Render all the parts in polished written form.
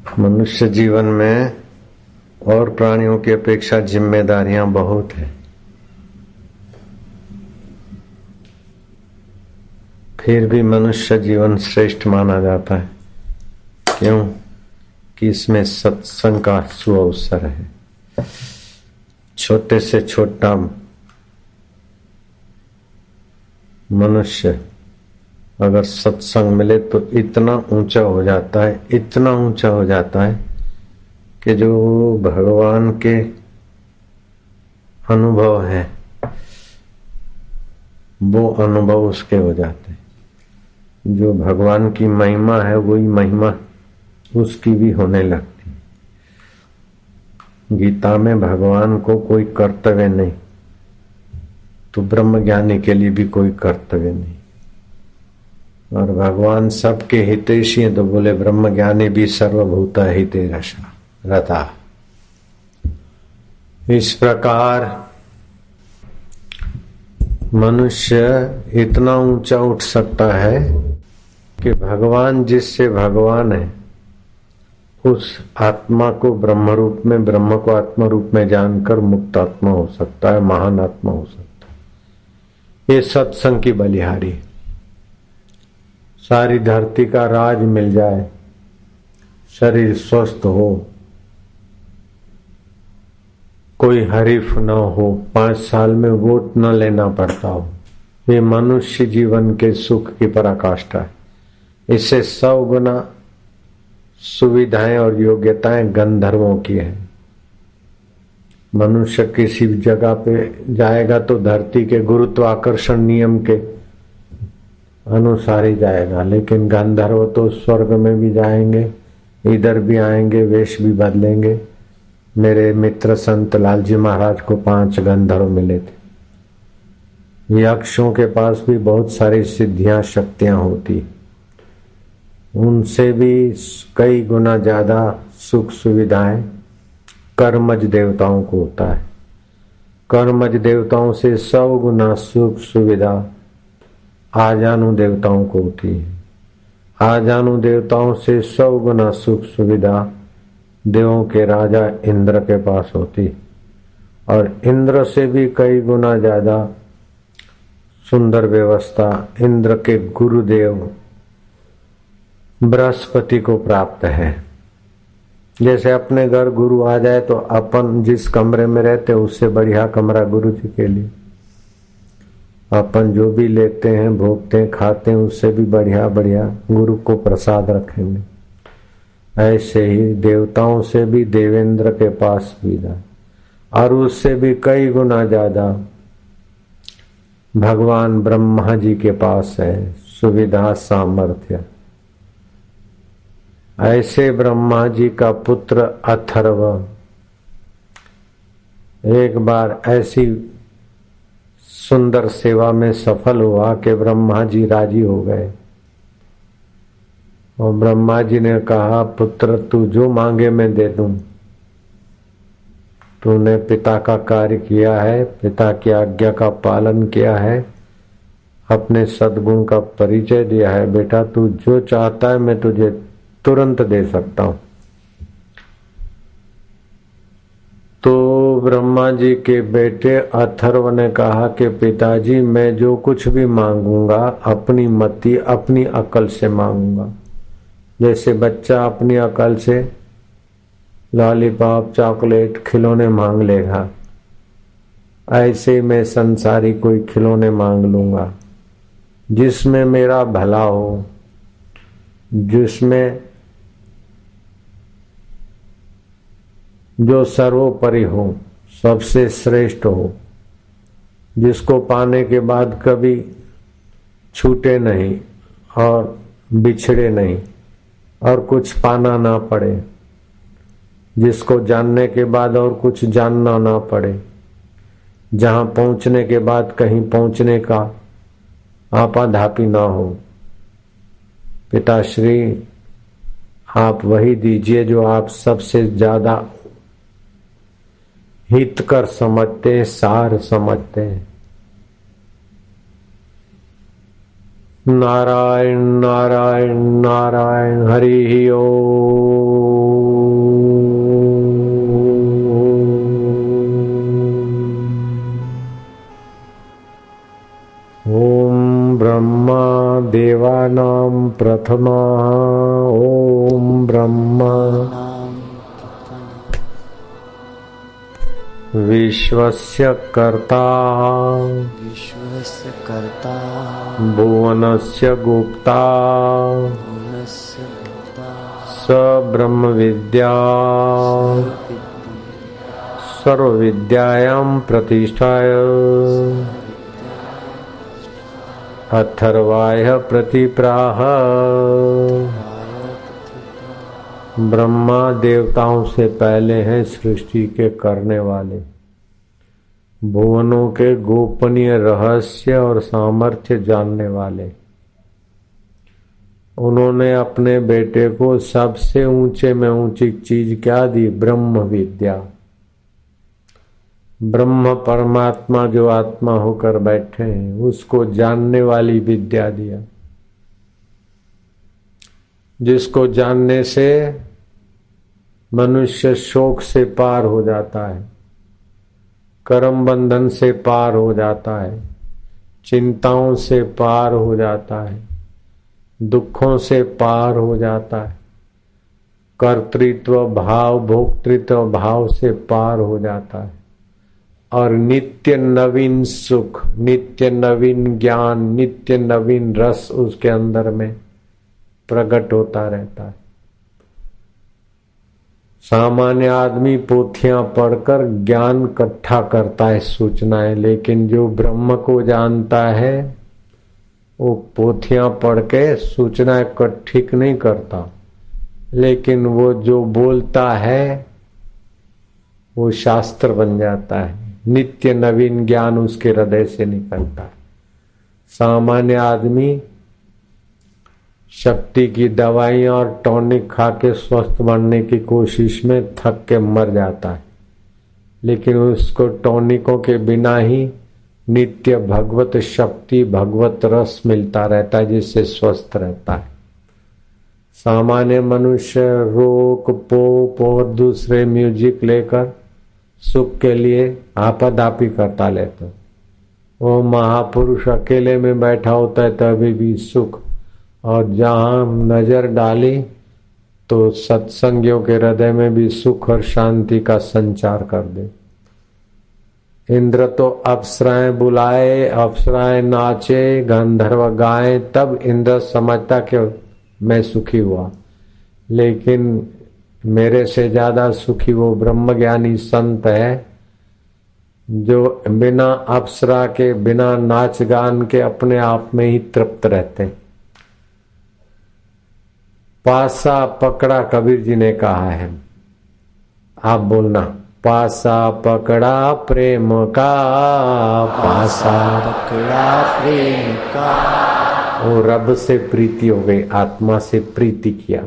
मनुष्य जीवन में और प्राणियों की अपेक्षा जिम्मेदारियां बहुत है। फिर भी मनुष्य जीवन श्रेष्ठ माना जाता है। क्यों? कि इसमें सत्संग का सुअवसर है। छोटे से छोटा मनुष्य अगर सत्संग मिले तो इतना ऊंचा हो जाता है, इतना ऊंचा हो जाता है कि जो भगवान के अनुभव है वो अनुभव उसके हो जाते हैं। जो भगवान की महिमा है वही महिमा उसकी भी होने लगती। गीता में भगवान को कोई कर्तव्य नहीं, तो ब्रह्मज्ञानी के लिए भी कोई कर्तव्य नहीं। और भगवान सबके हितैषी हैं, तो बोले ब्रह्मज्ञानी भी सर्वभूत हिते रता। इस प्रकार मनुष्य इतना ऊंचा उठ सकता है कि भगवान जिससे भगवान है उस आत्मा को ब्रह्म रूप में, ब्रह्म को आत्मा रूप में जानकर मुक्त आत्मा हो सकता है, महान आत्मा हो सकता है। ये सत्संग की बलिहारी। सारी धरती का राज मिल जाए, शरीर स्वस्थ हो, कोई हरीफ न हो, 5 साल में वोट न लेना पड़ता हो, ये मनुष्य जीवन के सुख की पराकाष्ठा है। इससे 100 गुना सुविधाएं और योग्यताएं गंधर्वों की है। मनुष्य किसी जगह पे जाएगा तो धरती के गुरुत्वाकर्षण नियम के अनुसार ही जाएगा, लेकिन गंधर्व तो स्वर्ग में भी जाएंगे, इधर भी आएंगे, वेश भी बदलेंगे। मेरे मित्र संत लालजी महाराज को 5 गंधर्व मिले थे। यक्षों के पास भी बहुत सारी सिद्धियां शक्तियां होती, उनसे भी कई गुना ज्यादा सुख सुविधाएं कर्मज देवताओं को होता है। कर्मज देवताओं से 100 गुना सुख सुविधा आजानु देवताओं को होती है। आजानु देवताओं से 100 गुना सुख सुविधा देवों के राजा इंद्र के पास होती, और इंद्र से भी कई गुना ज्यादा सुंदर व्यवस्था इंद्र के गुरुदेव बृहस्पति को प्राप्त है। जैसे अपने घर गुरु आ जाए तो अपन जिस कमरे में रहते उससे बढ़िया कमरा गुरु जी के लिए। अपन जो भी लेते हैं, भोगते हैं, खाते हैं, उससे भी बढ़िया बढ़िया गुरु को प्रसाद रखेंगे। ऐसे ही देवताओं से भी देवेंद्र के पास सुविधा, और उससे भी कई गुना ज्यादा भगवान ब्रह्मा जी के पास है सुविधा सामर्थ्य। ऐसे ब्रह्मा जी का पुत्र अथर्व एक बार ऐसी सुंदर सेवा में सफल हुआ कि ब्रह्मा जी राजी हो गए। और ब्रह्मा जी ने कहा, पुत्र तू जो मांगे मैं दे दूं। तूने पिता का कार्य किया है, पिता की आज्ञा का पालन किया है, अपने सद्गुण का परिचय दिया है, बेटा तू जो चाहता है मैं तुझे तुरंत दे सकता हूं। तो ब्रह्मा जी के बेटे अथर्व ने कहा कि पिताजी मैं जो कुछ भी मांगूंगा अपनी मति, अपनी अकल से मांगूंगा। जैसे बच्चा अपनी अकल से लॉलीपॉप, चॉकलेट, खिलौने मांग लेगा, ऐसे मैं संसारी कोई खिलौने मांग लूंगा जिसमें मेरा भला हो, जिसमें जो सर्वोपरि हो, सबसे श्रेष्ठ हो, जिसको पाने के बाद कभी छूटे नहीं और बिछड़े नहीं और कुछ पाना ना पड़े, जिसको जानने के बाद और कुछ जानना ना पड़े, जहां पहुंचने के बाद कहीं पहुंचने का आपाधापी ना हो। पिताश्री आप वही दीजिए जो आप सबसे ज्यादा हितकर समझते हैं, सार समझते हैं। नारायण नारायण नारायण, हरि ओम। प्रथमा ओम ब्रह्मा विश्वस्य कर्ता भुवनस्य गुप्ता स ब्रह्म विद्या सर्वविद्यायां प्रतिष्ठाय अथर्वाय प्रतिप्राह। ब्रह्मा देवताओं से पहले हैं सृष्टि के करने वाले, भुवनों के गोपनीय रहस्य और सामर्थ्य जानने वाले। उन्होंने अपने बेटे को सबसे ऊंचे में ऊंची चीज क्या दी? ब्रह्म विद्या। ब्रह्म परमात्मा जो आत्मा होकर बैठे हैं उसको जानने वाली विद्या दिया, जिसको जानने से मनुष्य शोक से पार हो जाता है, कर्म बंधन से पार हो जाता है, चिंताओं से पार हो जाता है, दुखों से पार हो जाता है, कर्तृत्व भाव भोक्तृत्व भाव से पार हो जाता है और नित्य नवीन सुख, नित्य नवीन ज्ञान, नित्य नवीन रस उसके अंदर में प्रकट होता रहता है। सामान्य आदमी पोथियां पढ़कर ज्ञान इकट्ठा करता है, सूचनाएं, लेकिन जो ब्रह्म को जानता है वो पोथियां पढ़ के सूचनाएं इकट्ठी नहीं करता, लेकिन वो जो बोलता है वो शास्त्र बन जाता है। नित्य नवीन ज्ञान उसके हृदय से निकलता है। सामान्य आदमी शक्ति की दवाइयां और टॉनिक खा के स्वस्थ बनने की कोशिश में थक के मर जाता है, लेकिन उसको टॉनिकों के बिना ही नित्य भगवत शक्ति भगवत रस मिलता रहता है, जिससे स्वस्थ रहता है। सामान्य मनुष्य रोक पोप और दूसरे म्यूजिक लेकर सुख के लिए आपाधापी करता लेता। वो महापुरुष अकेले में बैठा होता है तभी भी सुख, और जहां नजर डाली तो सत्संगियों के हृदय में भी सुख और शांति का संचार कर दे। इंद्र तो अप्सराएं बुलाए, अप्सराएं नाचे, गंधर्व गाए, तब इंद्र समझता कि मैं सुखी हुआ, लेकिन मेरे से ज्यादा सुखी वो ब्रह्मज्ञानी संत है जो बिना अप्सरा के बिना नाच गान के अपने आप में ही तृप्त रहते। पासा पकड़ा कबीर जी ने कहा है, आप बोलना। पासा पकड़ा प्रेम का, पासा पकड़ा प्रेम का, वो रब से प्रीति हो गई, आत्मा से प्रीति किया।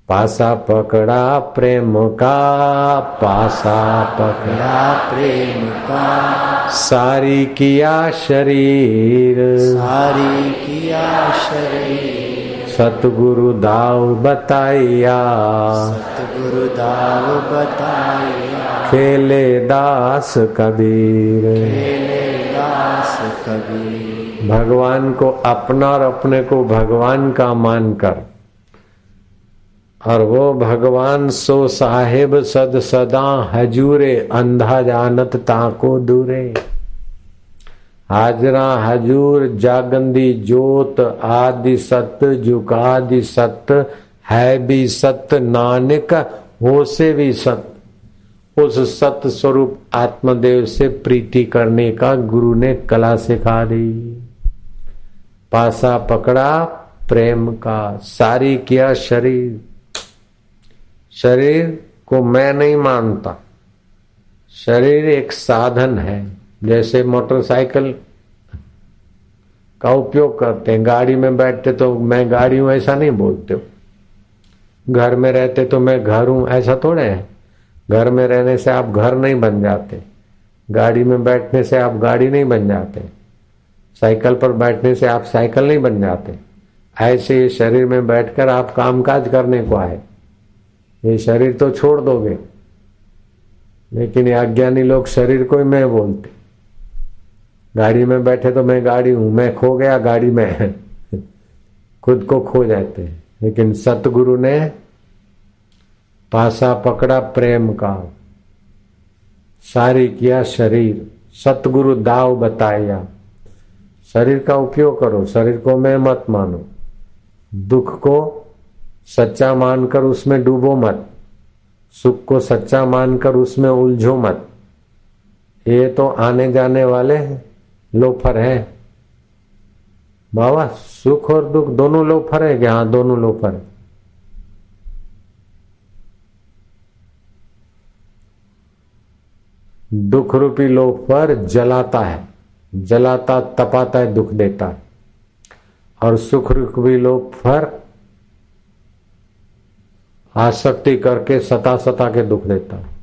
पासा पकड़ा प्रेम का, पासा पकड़ा प्रेम का, सारी किया शरीर, सारी किया शरीर, सतगुरु दाव बताइया, सतगुरु दाव बताइया, खेले दास कबीर, खेले दास कबीर। भगवान को अपना और अपने को भगवान का मानकर, और वो भगवान सो साहेब सद सदा हजूरे, अंधा जानत ताको दूरे। हाजरा हजूर जागंदी जोत, आदि सत जुगादि सत, है भी सत नानक हो से भी सत। उस सत स्वरूप आत्मदेव से प्रीति करने का गुरु ने कला सिखा दी। पासा पकड़ा प्रेम का, सारी किया शरीर। शरीर को मैं नहीं मानता, शरीर एक साधन है। जैसे मोटरसाइकिल का उपयोग करते हैं, गाड़ी में बैठते तो मैं गाड़ी हूं ऐसा नहीं बोलते हो, घर में रहते तो मैं घर हूं ऐसा थोड़े है। घर में रहने से आप घर नहीं बन जाते, गाड़ी में बैठने से आप गाड़ी नहीं बन जाते, साइकिल पर बैठने से आप साइकिल नहीं बन जाते। ऐसे ये शरीर में बैठकर आप कामकाज करने को आए, ये शरीर तो छोड़ दोगे, लेकिन ये अज्ञानी लोग शरीर को ही मैं बोलते। गाड़ी में बैठे तो मैं गाड़ी हूं, मैं खो गया गाड़ी में खुद को खो जाते हैं। लेकिन सतगुरु ने पासा पकड़ा प्रेम का, सारी किया शरीर, सतगुरु दाव बताया। शरीर का उपयोग करो, शरीर को मैं मत मानो, दुख को सच्चा मानकर उसमें डूबो मत, सुख को सच्चा मानकर उसमें उलझो मत। ये तो आने जाने वाले लोफर है बाबा। सुख और दुख दोनों लोफर है क्या? हाँ, दोनों लोफर है। दुख रूपी लोफर जलाता है, जलाता तपाता है, दुख देता है। और सुख रूपी लोफर आसक्ति करके सता सता के दुख देता है।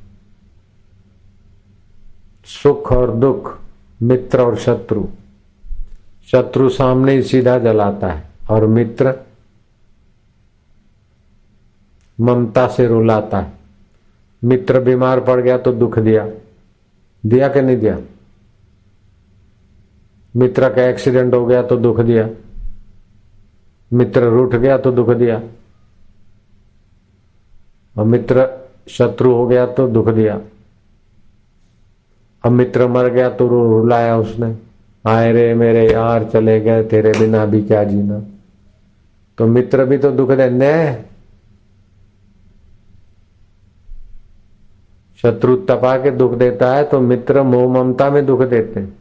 सुख और दुख, मित्र और शत्रु। शत्रु सामने ही सीधा जलाता है और मित्र ममता से रुलाता है। मित्र बीमार पड़ गया तो दुख दिया, दिया कि नहीं दिया? मित्र का एक्सीडेंट हो गया तो दुख दिया, मित्र रूठ गया तो दुख दिया, और मित्र शत्रु हो गया तो दुख दिया। अब मित्र मर गया तो रुलाया उसने, आए रे मेरे यार चले गए, तेरे बिना भी क्या जीना। तो मित्र भी तो दुख देने। शत्रु तपा के दुख देता है तो मित्र मोह ममता में दुख देते हैं।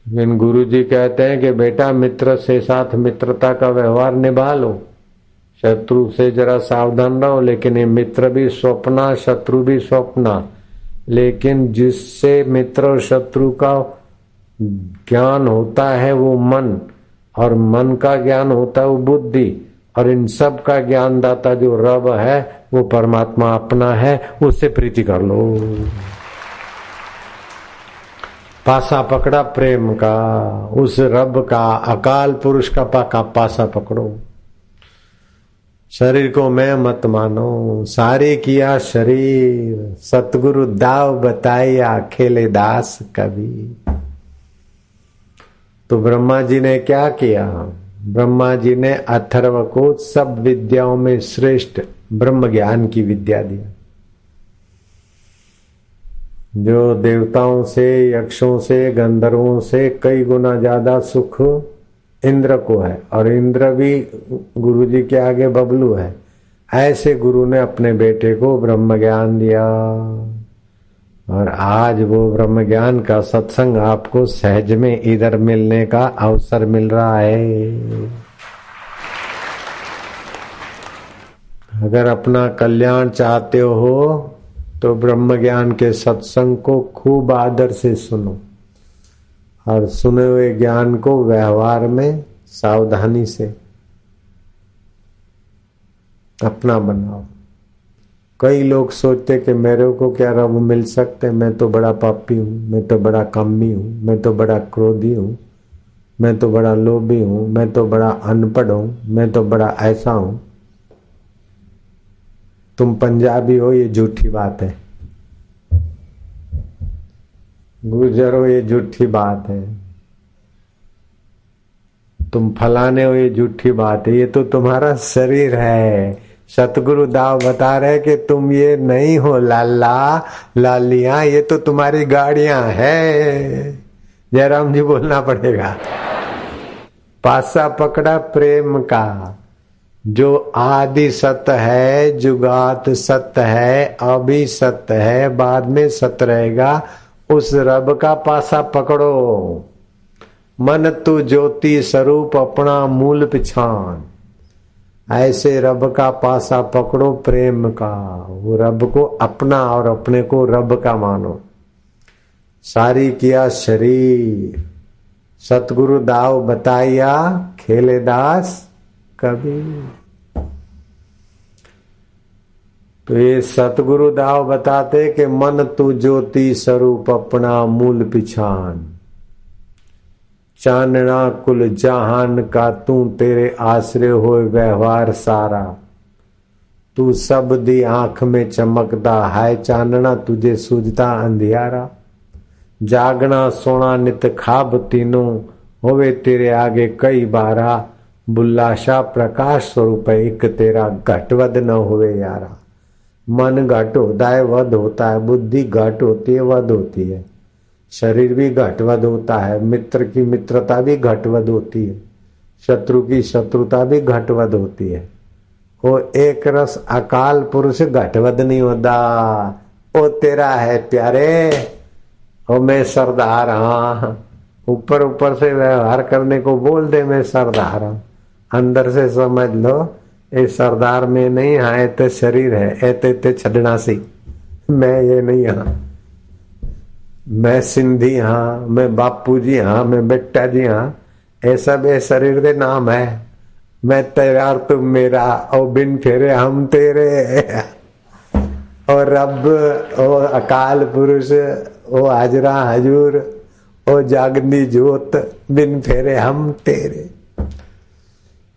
लेकिन गुरु जी कहते हैं कि बेटा मित्र से साथ मित्रता का व्यवहार निभा लो, शत्रु से जरा सावधान रहो। लेकिन ये मित्र भी स्वप्ना, शत्रु भी स्वप्ना। लेकिन जिससे मित्र और शत्रु का ज्ञान होता है वो मन, और मन का ज्ञान होता है वो बुद्धि, और इन सब का ज्ञान दाता जो रब है वो परमात्मा अपना है, उससे प्रीति कर लो। पासा पकड़ा प्रेम का, उस रब का, अकाल पुरुष का पासा पकड़ो। शरीर को मैं मत मानो, सारे किया शरीर, सतगुरु दाव बताया, खेले दास कभी। तो ब्रह्मा जी ने क्या किया? ब्रह्मा जी ने अथर्व को सब विद्याओं में श्रेष्ठ ब्रह्म ज्ञान की विद्या दिया, जो देवताओं से, यक्षों से, गंधर्वों से कई गुना ज्यादा सुख इंद्र को है। और इंद्र भी गुरु जी के आगे बबलू है। ऐसे गुरु ने अपने बेटे को ब्रह्म ज्ञान दिया, और आज वो ब्रह्म ज्ञान का सत्संग आपको सहज में इधर मिलने का अवसर मिल रहा है। अगर अपना कल्याण चाहते हो तो ब्रह्म ज्ञान के सत्संग को खूब आदर से सुनो, और सुने हुए ज्ञान को व्यवहार में सावधानी से अपना बनाओ। कई लोग सोचते कि मेरे को क्या रब मिल सकते, मैं तो बड़ा पापी हूं, मैं तो बड़ा कामी हूं, मैं तो बड़ा क्रोधी हूं, मैं तो बड़ा लोभी हूं, मैं तो बड़ा अनपढ़ हूं, मैं तो बड़ा ऐसा हूं। तुम पंजाबी हो ये झूठी बात है, गुर्जर हो ये झूठी बात है, तुम फलाने हो ये झूठी बात है। ये तो तुम्हारा शरीर है। सतगुरु दाव बता रहे कि तुम ये नहीं हो लाला लालियां, ये तो तुम्हारी गाड़ियां है। जयराम जी बोलना पड़ेगा। पासा पकड़ा प्रेम का, जो आदि सत्य है, जुगात सत्य है, अभी सत्य है, बाद में सत्य रहेगा, उस रब का पासा पकड़ो। मन तू ज्योति स्वरूप अपना मूल पिछान, ऐसे रब का पासा पकड़ो प्रेम का। वो रब को अपना और अपने को रब का मानो। सारी किया शरीर, सतगुरु दाव बताया, खेले दास कभी। तो ये सतगुरु दाव बताते कि मन तू ज्योति स्वरूप अपना मूल पिछान, चानना कुल जहान का तू तेरे आश्रय होए व्यवहार सारा। तू सब दी आंख में चमकदा है, चानना तुझे सूझता अंधियारा। जागना सोना नित खाब तीनों होवे तेरे आगे कई बारा, बुल्लाशा प्रकाश स्वरूप एक तेरा घटवद न होवे यारा। मन घट होता है वध होता है, बुद्धि घट होती है वध होती है, शरीर भी घटवद होता है, मित्र की मित्रता भी घटवद होती है, शत्रु की शत्रुता भी घटवद होती है। वो एक रस अकाल पुरुष घटवद नहीं होता। वो तेरा है प्यारे, और मैं सरदार। हाँ, ऊपर ऊपर से व्यवहार करने को बोल दे मैं सरदार हूं, अंदर से समझ लो ये सरदार में नहीं। हाँ ये तो शरीर है, ऐते छड़ना सी, मैं ये नहीं। हाँ मैं सिंधी, हाँ मैं बापू जी, हाँ मैं बेटा जी, हाँ ये सब ये शरीर के नाम है। मैं तेरा और तुम मेरा, और बिन फेरे हम तेरे, और रब ओ अकाल पुरुष, ओ हाजरा हजूर, ओ जागनी जोत, बिन फेरे हम तेरे।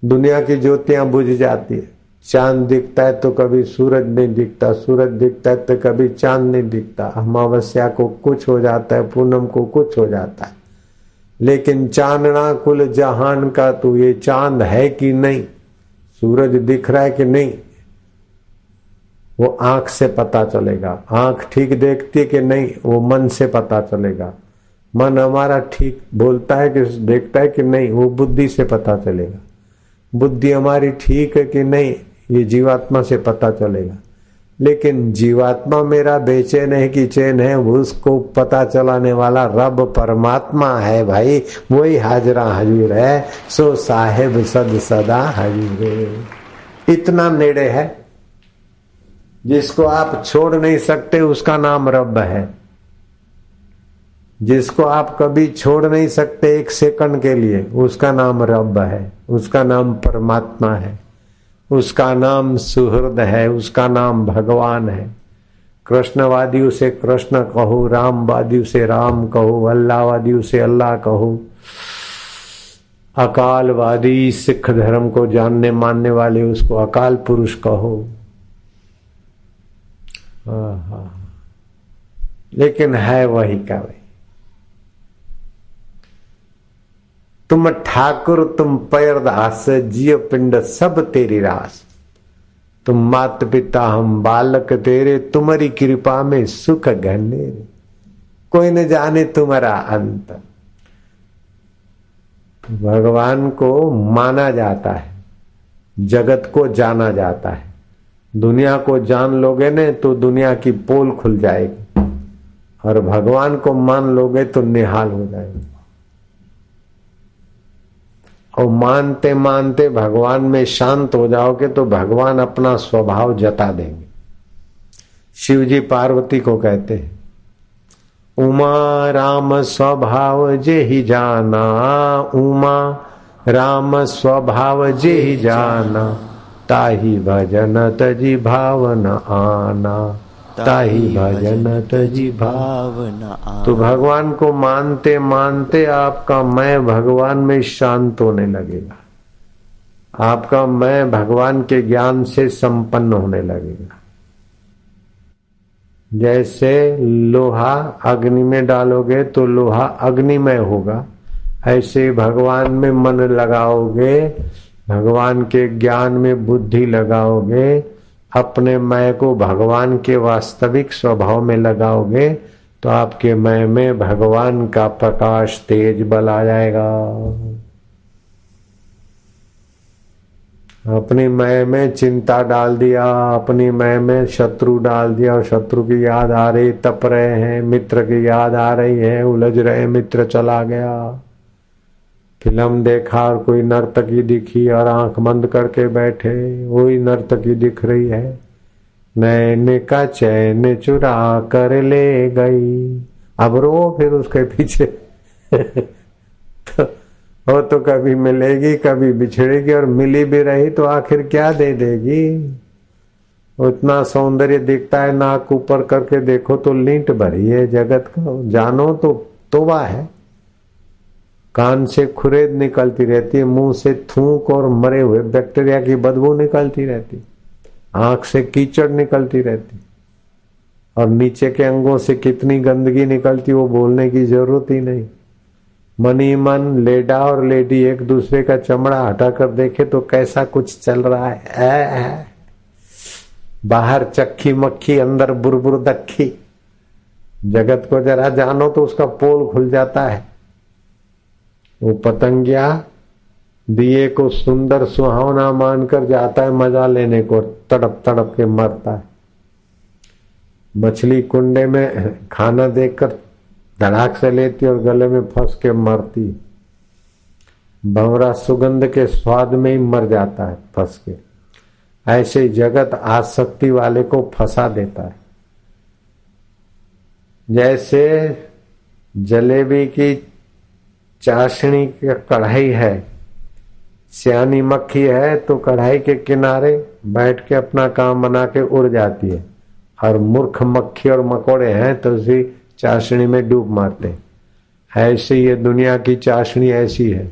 दुनिया की ज्योतियां बुझ जाती है, चांद दिखता है तो कभी सूरज नहीं दिखता, सूरज दिखता है तो कभी चांद नहीं दिखता, अमावस्या को कुछ हो जाता है, पूनम को कुछ हो जाता है, लेकिन चांदना कुल जहान का तो ये चांद है कि नहीं, सूरज दिख रहा है कि नहीं, वो आंख से पता चलेगा। आंख ठीक देखती है कि नहीं, वो मन से पता चलेगा। मन हमारा ठीक बोलता है कि देखता है कि नहीं, वो बुद्धि से पता चलेगा। बुद्धि हमारी ठीक है कि नहीं, ये जीवात्मा से पता चलेगा। लेकिन जीवात्मा मेरा बेचैन है कि चैन है, उसको पता चलाने वाला रब परमात्मा है भाई, वही हाजरा हजूर है। सो साहेब सद सदा हजूर। इतना नेड़े है, जिसको आप छोड़ नहीं सकते उसका नाम रब है। जिसको आप कभी छोड़ नहीं सकते एक सेकंड के लिए, उसका नाम रब है, उसका नाम परमात्मा है, उसका नाम सुहृद है, उसका नाम भगवान है। कृष्णवादी उसे कृष्ण कहो, रामवादी उसे राम कहो, अल्लाहवादी उसे अल्लाह कहो, अकालवादी सिख धर्म को जानने मानने वाले उसको अकाल पुरुष कहो। लेकिन है वही का वही। तुम ठाकुर तुम पैरदास, जिय पिंड सब तेरी रास। तुम मात पिता हम बालक तेरे, तुम्हारी कृपा में सुख घनेरे। कोई न जाने तुम्हारा अंत। भगवान को माना जाता है, जगत को जाना जाता है। दुनिया को जान लोगे ने तो दुनिया की पोल खुल जाएगी, और भगवान को मान लोगे तो निहाल हो जाएगी। और मानते मानते भगवान में शांत हो जाओगे तो भगवान अपना स्वभाव जता देंगे। शिव जी पार्वती को कहते हैं, उमा राम स्वभाव जे ही जाना, उमा राम स्वभाव जे ही जाना, ताही भजन तजी भावन आना, ताही भजन तजी भावन आना। तो भगवान को मानते मानते आपका मैं भगवान में शांत होने लगेगा, आपका मैं भगवान के ज्ञान से संपन्न होने लगेगा। जैसे लोहा अग्नि में डालोगे तो लोहा अग्निमय होगा, ऐसे भगवान में मन लगाओगे, भगवान के ज्ञान में बुद्धि लगाओगे, अपने मैं को भगवान के वास्तविक स्वभाव में लगाओगे तो आपके मैं में भगवान का प्रकाश तेज बल आ जाएगा। अपनी मैं में चिंता डाल दिया, अपनी मैं में शत्रु डाल दिया, और शत्रु की याद आ रही, तप रहे हैं, मित्र की याद आ रही है, उलझ रहे, मित्र चला गया। फिल्म देखा और कोई नर्तकी दिखी और आंख बंद करके बैठे, वही नर्तकी दिख रही है, नैन का चैन चुरा कर ले गई। अब रो फिर उसके पीछे तो वो तो कभी मिलेगी कभी बिछड़ेगी, और मिली भी रही तो आखिर क्या दे देगी। उतना सौंदर्य दिखता है, नाक ऊपर करके देखो तो लींट भरी है जगत का, जानो तो तोबा है। कान से खुरेद निकलती रहती है, मुंह से थूक और मरे हुए बैक्टीरिया की बदबू निकलती रहती, आंख से कीचड़ निकलती रहती, और नीचे के अंगों से कितनी गंदगी निकलती वो बोलने की जरूरत ही नहीं। मनी मन लेडा और लेडी एक दूसरे का चमड़ा हटाकर देखे तो कैसा कुछ चल रहा है। बाहर चक्की मक्खी, अंदर बुरबुर दक्खी। जगत को जरा जानो तो उसका पोल खुल जाता है। वो पतंगिया दिए को सुंदर सुहावना मानकर जाता है मजा लेने को, तड़प तड़प के मरता है। मछली कुंडे में खाना देखकर धड़ाक से लेती और गले में फंस के मरती। भंवरा सुगंध के स्वाद में ही मर जाता है फंस के। ऐसे जगत आसक्ति वाले को फंसा देता है। जैसे जलेबी की चाशनी की कढ़ाई है, सियानी मक्खी है तो कढ़ाई के किनारे बैठ के अपना काम बना के उड़ जाती है, और मूर्ख मक्खी और मकोड़े हैं तो उसी चाशनी में डूब मारते। ऐसे ये दुनिया की चाशनी ऐसी है,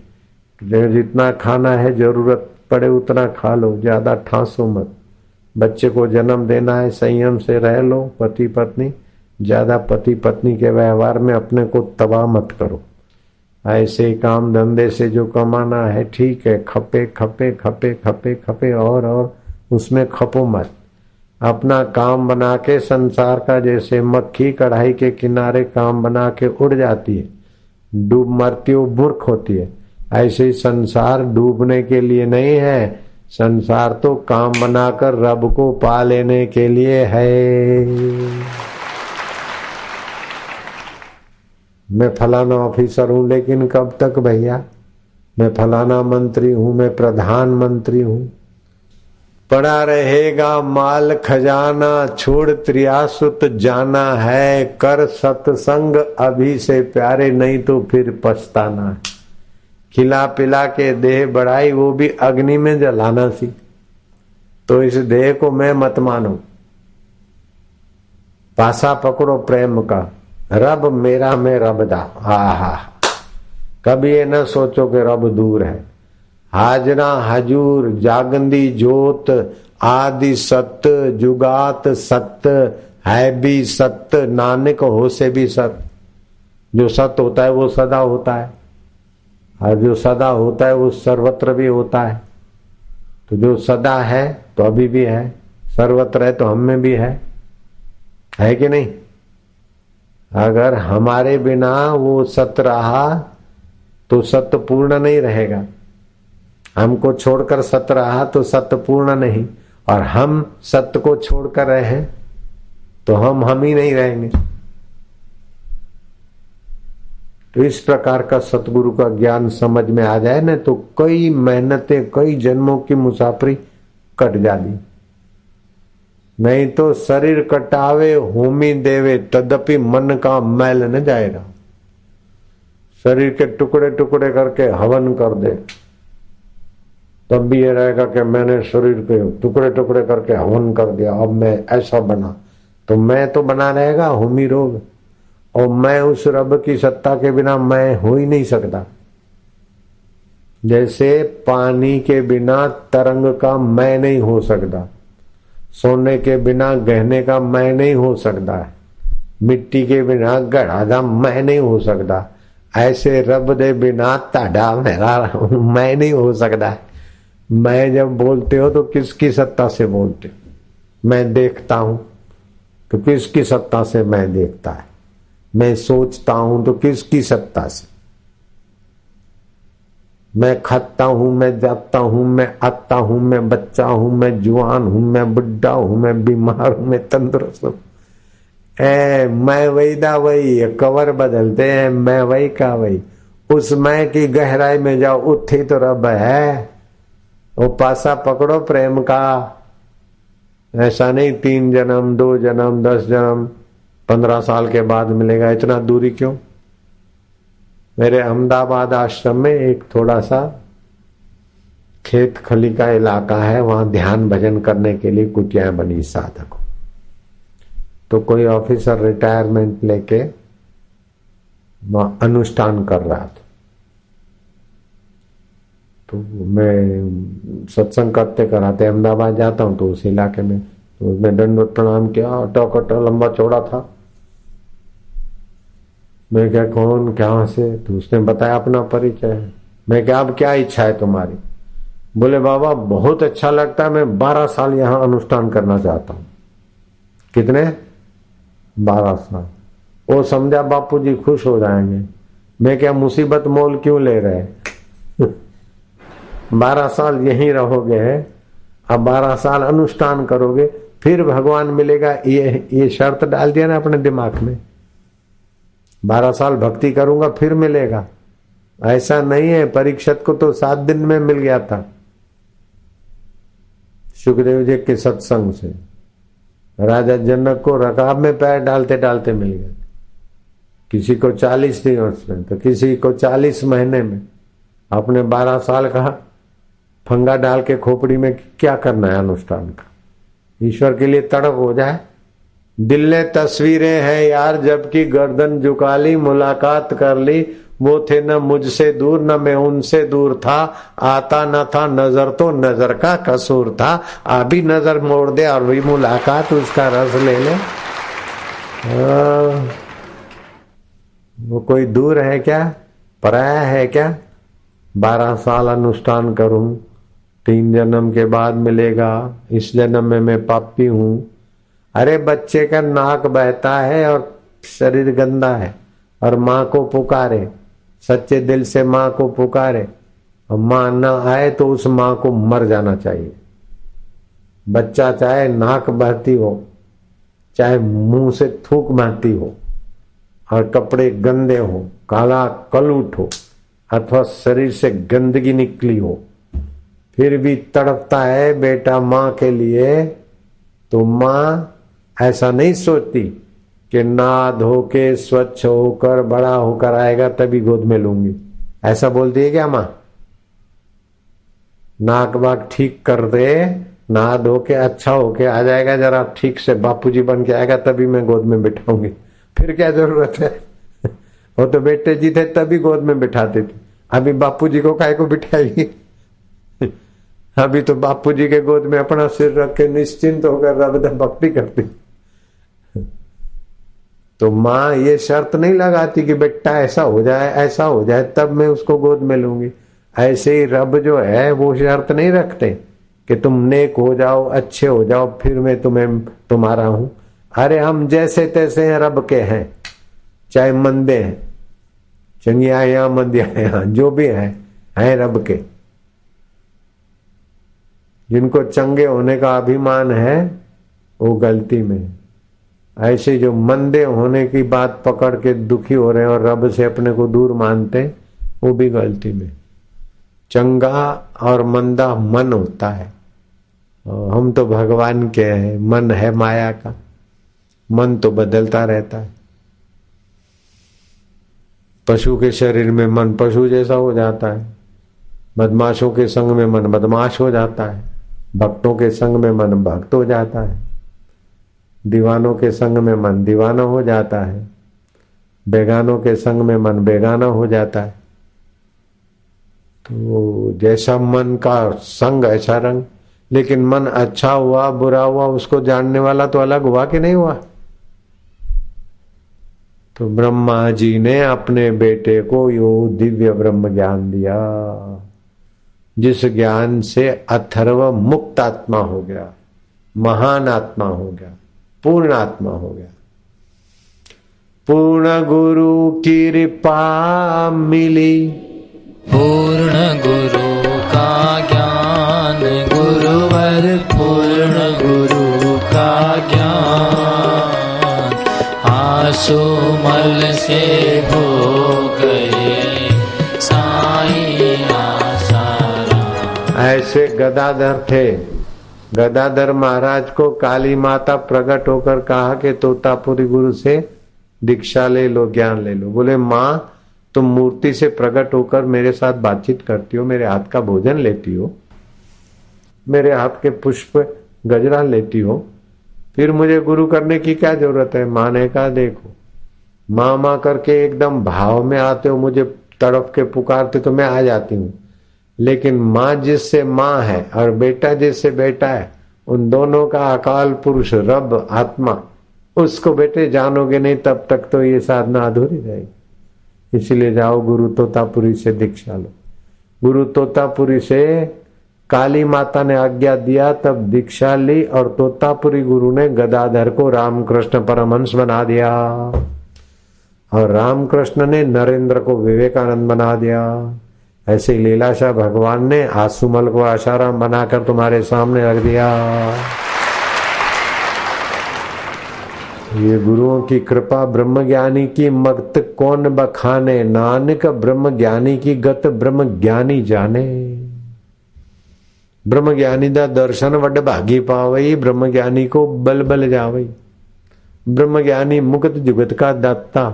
जितना खाना है जरूरत पड़े उतना खा लो, ज्यादा ठांसो मत। बच्चे को जन्म देना है, संयम से रह लो। पति पत्नी, ज्यादा पति पत्नी के व्यवहार में अपने को तबाह मत करो। ऐसे काम धंधे से जो कमाना है ठीक है, खपे खपे खपे खपे खपे और उसमें खपो मत। अपना काम बना के संसार का, जैसे मक्खी कढ़ाई के किनारे काम बना के उड़ जाती है, डूब मरती हो, मूर्ख होती है। ऐसे ही संसार डूबने के लिए नहीं है, संसार तो काम बनाकर रब को पा लेने के लिए है। मैं फलाना ऑफिसर हूं, लेकिन कब तक भैया? मैं फलाना मंत्री हूं, मैं प्रधानमंत्री हूं। पड़ा रहेगा माल खजाना, छोड़ त्रियासुत जाना है। कर सत्संग अभी से प्यारे, नहीं तो फिर पछताना है। खिला पिला के देह बढ़ाई, वो भी अग्नि में जलाना सी। तो इस देह को मैं मत मानो। पासा पकड़ो प्रेम का, रब मेरा मैं रब दा। हा कभी ये न सोचो कि रब दूर है। हाजरा हजूर जागंदी जोत, आदि सत्य जुगात सत्य है भी सत्य, नानक हो से भी सत्य। जो सत्य होता है वो सदा होता है, और जो सदा होता है वो सर्वत्र भी होता है। तो जो सदा है तो अभी भी है, सर्वत्र है तो हम में भी है कि नहीं? अगर हमारे बिना वो सत्य रहा तो सत्य पूर्ण नहीं रहेगा। हमको छोड़कर सत्य रहा तो सत्य पूर्ण नहीं, और हम सत्य को छोड़कर रहे तो हम ही नहीं रहेंगे। तो इस प्रकार का सतगुरु का ज्ञान समझ में आ जाए ना, तो कई मेहनतें, कई जन्मों की मुसाफरी कट जाती। नहीं तो शरीर कटावे होमी देवे, तदपि मन का मैल न जाएगा। शरीर के टुकड़े टुकड़े करके हवन कर दे, तब भी ये रहेगा कि मैंने शरीर के टुकड़े टुकड़े करके हवन कर दिया, अब मैं ऐसा बना। तो मैं तो बना रहेगा होमी रोग, और मैं उस रब की सत्ता के बिना मैं हो ही नहीं सकता। जैसे पानी के बिना तरंग का मैं नहीं हो सकता, सोने के बिना गहने का मैं नहीं हो सकता है, मिट्टी के बिना गढ़ा मैं नहीं हो सकता। ऐसे रब दे बिना ताड़ा मेरा मैं नहीं हो सकता है। मैं जब बोलते हो तो किसकी सत्ता से बोलते हो? मैं देखता हूं तो किसकी सत्ता से मैं देखता है? मैं सोचता हूं तो किसकी सत्ता से? मैं खाता हूं, मैं जाता हूं, मैं आता हूं, मैं बच्चा हूं, मैं जुआन हूं, मैं बुढ़ा हूं, मैं बीमार हूं, मैं तंदुरुस्त हूं। मैं वही दा वही, कवर बदलते हैं, मैं वही का वही। उस मैं की गहराई में जाओ, उत्थी तो रब है। वो पासा पकड़ो प्रेम का। ऐसा नहीं 3 जन्म 2 जन्म 10 जन्म 15 साल के बाद मिलेगा, इतना दूरी क्यों? मेरे अहमदाबाद आश्रम में एक थोड़ा सा खेत खली का इलाका है, वहां ध्यान भजन करने के लिए कुटियाएं बनी साधक। तो कोई ऑफिसर रिटायरमेंट लेके वहां अनुष्ठान कर रहा था। तो मैं सत्संग करते कराते अहमदाबाद जाता हूँ, तो उस इलाके में तो उसने दंडवत प्रणाम किया, टोकटा लंबा चौड़ा था। मैं क्या कौन कहाँ से? तो उसने बताया अपना परिचय। मैं क्या अब क्या इच्छा है तुम्हारी? बोले बाबा बहुत अच्छा लगता है, मैं 12 साल यहाँ अनुष्ठान करना चाहता हूँ। कितने? 12 साल। वो समझा बापू जी खुश हो जाएंगे। मैं क्या मुसीबत मोल क्यों ले रहे? 12 साल यहीं रहोगे, अब 12 साल अनुष्ठान करोगे, फिर भगवान मिलेगा, ये शर्त डाल दिया ना अपने दिमाग में। 12 साल भक्ति करूंगा फिर मिलेगा, ऐसा नहीं है। परीक्षित को तो 7 दिन में मिल गया था सुखदेव जी के सत्संग से। राजा जनक को रकाब में पैर डालते डालते मिल गया, किसी को 40 दिवस में, तो किसी को 40 महीने में। अपने 12 साल का फंगा डाल के खोपड़ी में क्या करना है अनुष्ठान का? ईश्वर के लिए तड़प हो जाए। दिल ने तस्वीरें हैं यार, जबकि गर्दन झुका ली, मुलाकात कर ली, वो थे न मुझसे दूर न मैं उनसे दूर था, आता न था नजर तो नजर का कसूर था, अभी नजर मोड़ दे और भी मुलाकात उसका रस ले ले। वो कोई दूर है क्या? पराया है क्या? 12 साल अनुष्ठान करूं, 3 जन्म के बाद मिलेगा, इस जन्म में मैं पापी हूं। अरे बच्चे का नाक बहता है और शरीर गंदा है और माँ को पुकारे, सच्चे दिल से माँ को पुकारे और माँ न आए तो उस माँ को मर जाना चाहिए। बच्चा चाहे नाक बहती हो, चाहे मुंह से थूक बहती हो और कपड़े गंदे हो, काला कलूट हो अथवा शरीर से गंदगी निकली हो, फिर भी तड़पता है बेटा माँ के लिए, तो माँ ऐसा नहीं सोचती कि ना धो के स्वच्छ होकर बड़ा होकर आएगा तभी गोद में लूंगी। ऐसा बोलती है क्या माँ? नाक बाग ठीक कर दे, नहा धो के अच्छा होके आ जाएगा, जरा ठीक से बापूजी बन के आएगा तभी मैं गोद में बिठाऊंगी। फिर क्या जरूरत है? वो तो बेटे जी थे तभी गोद में बिठाते थे, अभी बापूजी को काहे को बिठाएगी? अभी तो बापूजी के गोद में अपना सिर रख के निश्चिंत होकर रब भक्ति करती। तो माँ ये शर्त नहीं लगाती कि बेटा ऐसा हो जाए ऐसा हो जाए तब मैं उसको गोद में लूंगी। ऐसे ही रब जो है वो शर्त नहीं रखते कि तुम नेक हो जाओ, अच्छे हो जाओ, फिर मैं तुम्हें तुम्हारा हूं। अरे हम जैसे तैसे हैं, रब के हैं, चाहे मंदे हैं, चंगिया या मंदिया जो भी हैं रब के। जिनको चंगे होने का अभिमान है वो गलती में है। ऐसे जो मंदे होने की बात पकड़ के दुखी हो रहे हैं और रब से अपने को दूर मानते हैं, वो भी गलती में। चंगा और मंदा मन होता है, हम तो भगवान के हैं, मन है माया का, मन तो बदलता रहता है। पशु के शरीर में मन पशु जैसा हो जाता है, बदमाशों के संग में मन बदमाश हो जाता है, भक्तों के संग में मन भक्त हो जाता है, दीवानों के संग में मन दीवाना हो जाता है, बेगानों के संग में मन बेगाना हो जाता है। तो जैसा मन का संग ऐसा रंग। लेकिन मन अच्छा हुआ बुरा हुआ उसको जानने वाला तो अलग हुआ कि नहीं हुआ? तो ब्रह्मा जी ने अपने बेटे को यो दिव्य ब्रह्म ज्ञान दिया, जिस ज्ञान से अथर्व मुक्त आत्मा हो गया, महान आत्मा हो गया, पूर्ण आत्मा हो गया। पूर्ण गुरु की कृपा मिली, पूर्ण गुरु का ज्ञान, गुरुवर पूर्ण गुरु का ज्ञान, आंसू मल से हो गए साईं आसाराम। ऐसे गदाधर थे। गदाधर महाराज को काली माता प्रकट होकर कहा कि तोतापुरी गुरु से दीक्षा ले लो, ज्ञान ले लो। बोले माँ तुम मूर्ति से प्रकट होकर मेरे साथ बातचीत करती हो, मेरे हाथ का भोजन लेती हो, मेरे हाथ के पुष्प गजरा लेती हो, फिर मुझे गुरु करने की क्या जरूरत है? माँ ने कहा देखो, माँ माँ करके एकदम भाव में आते हो, मुझे तड़प के पुकारते तो मैं आ जाती हूँ, लेकिन माँ जिससे माँ है और बेटा जिससे बेटा है, उन दोनों का अकाल पुरुष रब आत्मा, उसको बेटे जानोगे नहीं तब तक तो ये साधना अधूरी रहेगी। इसीलिए जाओ गुरु तोतापुरी से दीक्षा लो। गुरु तोतापुरी से काली माता ने आज्ञा दिया, तब दीक्षा ली, और तोतापुरी गुरु ने गदाधर को रामकृष्ण परमहंस बना दिया, और रामकृष्ण ने नरेंद्र को विवेकानंद बना दिया। ऐसे ही लीलाशाह भगवान ने आसुमल को आशाराम बनाकर तुम्हारे सामने रख दिया। ये गुरुओं की कृपा, ब्रह्म ज्ञानी की मगत कौन बखाने, नानक ब्रह्म ज्ञानी की गत ब्रह्म ज्ञानी जाने। ब्रह्म ज्ञानी दा दर्शन वड भागी पावई, ब्रह्म ज्ञानी को बल बल जावई। ब्रह्म ज्ञानी मुक्त जुगत का दाता।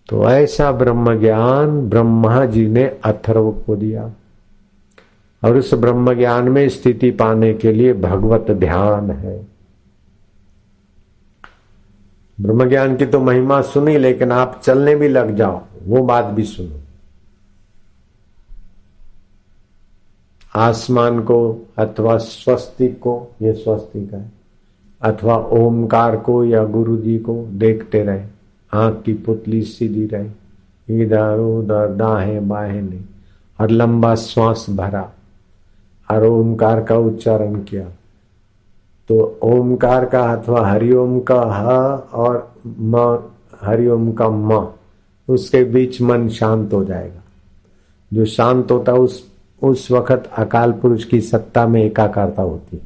तो ऐसा ब्रह्म ज्ञान ब्रह्मा जी ने अथर्व को दिया, और उस ब्रह्म ज्ञान में स्थिति पाने के लिए भगवत ध्यान है। ब्रह्म ज्ञान की तो महिमा सुनी, लेकिन आप चलने भी लग जाओ, वो बात भी सुनो। आसमान को अथवा स्वस्तिक को, ये स्वस्तिक है, अथवा ओमकार को या गुरु जी को देखते रहे, आंख की पुतली सीधी रहे, इधर उधर दाएं बाएं नहीं, और लंबा श्वास भरा और ओमकार का उच्चारण किया। तो ओमकार का अथवा हरिओम का ह और म, हरिओम का म, उसके बीच मन शांत हो जाएगा। जो शांत होता उस वक्त अकाल पुरुष की सत्ता में एकाकारता होती।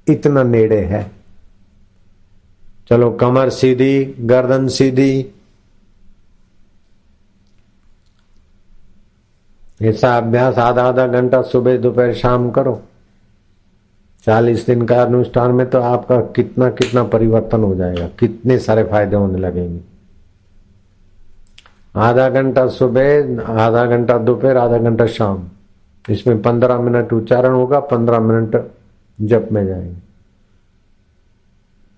इतना नेड़े है। चलो कमर सीधी, गर्दन सीधी। ऐसा अभ्यास आधा आधा घंटा सुबह दोपहर शाम करो। 40 दिन का अनुष्ठान में तो आपका कितना कितना परिवर्तन हो जाएगा, कितने सारे फायदे होने लगेंगे। आधा घंटा सुबह, आधा घंटा दोपहर, आधा घंटा शाम। इसमें 15 मिनट उच्चारण होगा, 15 मिनट जप में जाएंगे।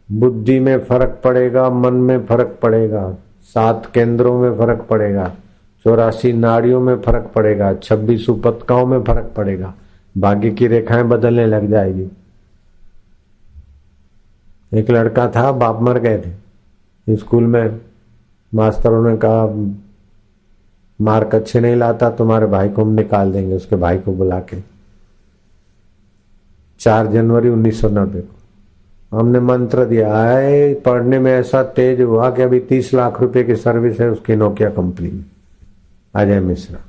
बुद्धि में फर्क पड़ेगा, मन में फर्क पड़ेगा, 7 केंद्रों में फर्क पड़ेगा, 84 नाड़ियों में फर्क पड़ेगा, 26 उपतकाओं में फर्क पड़ेगा, भाग्य की रेखाएं बदलने लग जाएगी। एक लड़का था, बाप मर गए थे। स्कूल में मास्टरों ने कहा मार्क अच्छे नहीं लाता, तुम्हारे भाई को हम निकाल देंगे। उसके भाई को बुला के 4 जनवरी 1990 को हमने मंत्र दिया है। पढ़ने में ऐसा तेज हुआ कि अभी 30 लाख रुपए की सर्विस है उसकी नोकिया कंपनी में, अजय मिश्रा।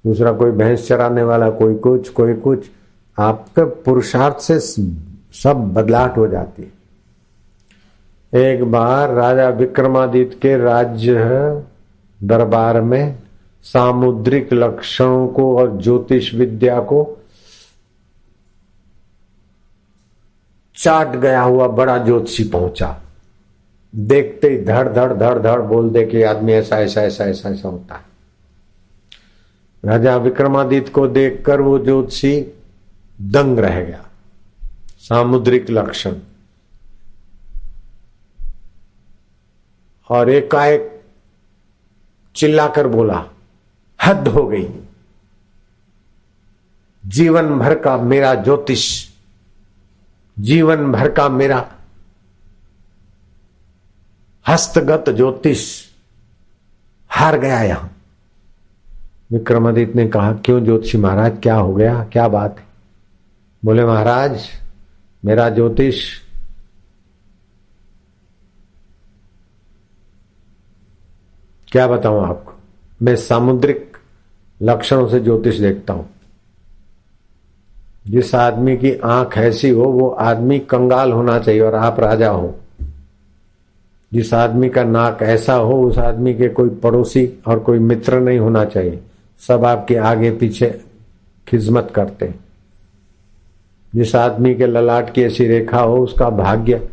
दूसरा कोई भैंस चराने वाला, कोई कुछ कोई कुछ। आपके पुरुषार्थ से सब बदलाहट हो जाती है। एक बार राजा विक्रमादित्य के राज्य दरबार में सामुद्रिक लक्षणों को और ज्योतिष विद्या को चाट गया हुआ बड़ा ज्योतिषी पहुंचा। देखते ही धड़ धड़ धड़ धड़ बोल दे कि आदमी ऐसा ऐसा ऐसा ऐसा ऐसा होता है। राजा विक्रमादित्य को देखकर वो ज्योतिषी दंग रह गया। सामुद्रिक लक्षण, और एकाएक चिल्लाकर बोला, हद हो गई। जीवन भर का मेरा ज्योतिष, जीवन भर का मेरा हस्तगत ज्योतिष हार गया यहां। विक्रमादित्य ने कहा, क्यों ज्योतिषी महाराज, क्या हो गया, क्या बात है? बोले महाराज, मेरा ज्योतिष क्या बताऊं आपको, मैं सामुद्रिक लक्षणों से ज्योतिष देखता हूं। जिस आदमी की आंख ऐसी हो वो आदमी कंगाल होना चाहिए और आप राजा हो। जिस आदमी का नाक ऐसा हो उस आदमी के कोई पड़ोसी और कोई मित्र नहीं होना चाहिए, सब आपके आगे पीछे खिदमत करते। जिस आदमी के ललाट की ऐसी रेखा हो उसका भाग्य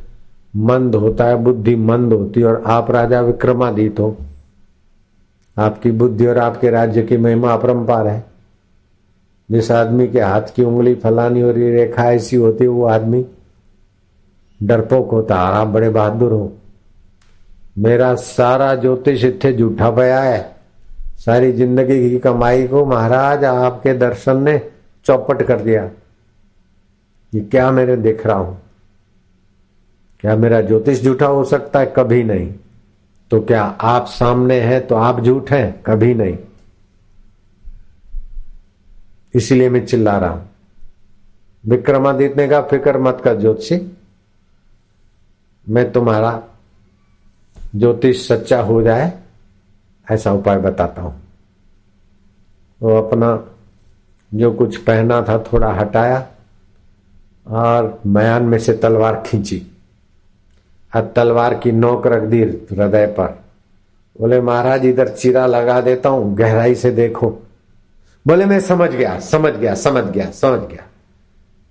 मंद होता है, बुद्धि मंद होती है। और आप राजा विक्रमादित्य हो, आपकी बुद्धि और आपके राज्य की महिमा अपरंपार है। जिस आदमी के हाथ की उंगली फलानी और ये रेखा ऐसी होती है वो आदमी डरपोक होता है, आप बड़े बहादुर हो। मेरा सारा ज्योतिष इत्थे झूठा पया है। सारी जिंदगी की कमाई को महाराज आपके दर्शन ने चौपट कर दिया। ये क्या मेरे देख रहा हूं। क्या मेरा ज्योतिष झूठा हो सकता है? कभी नहीं। तो क्या आप सामने हैं तो आप झूठ हैं? कभी नहीं। इसीलिए मैं चिल्ला रहा हूं। विक्रमादित्य ने कहा फिक्र मत कर ज्योतिषी, मैं तुम्हारा ज्योतिष सच्चा हो जाए ऐसा उपाय बताता हूं। वो अपना जो कुछ पहना था थोड़ा हटाया और मयान में से तलवार खींची और तलवार की नोक रख दी हृदय पर। बोले महाराज इधर चीरा लगा देता हूं, गहराई से देखो। बोले मैं समझ गया समझ गया समझ गया समझ गया।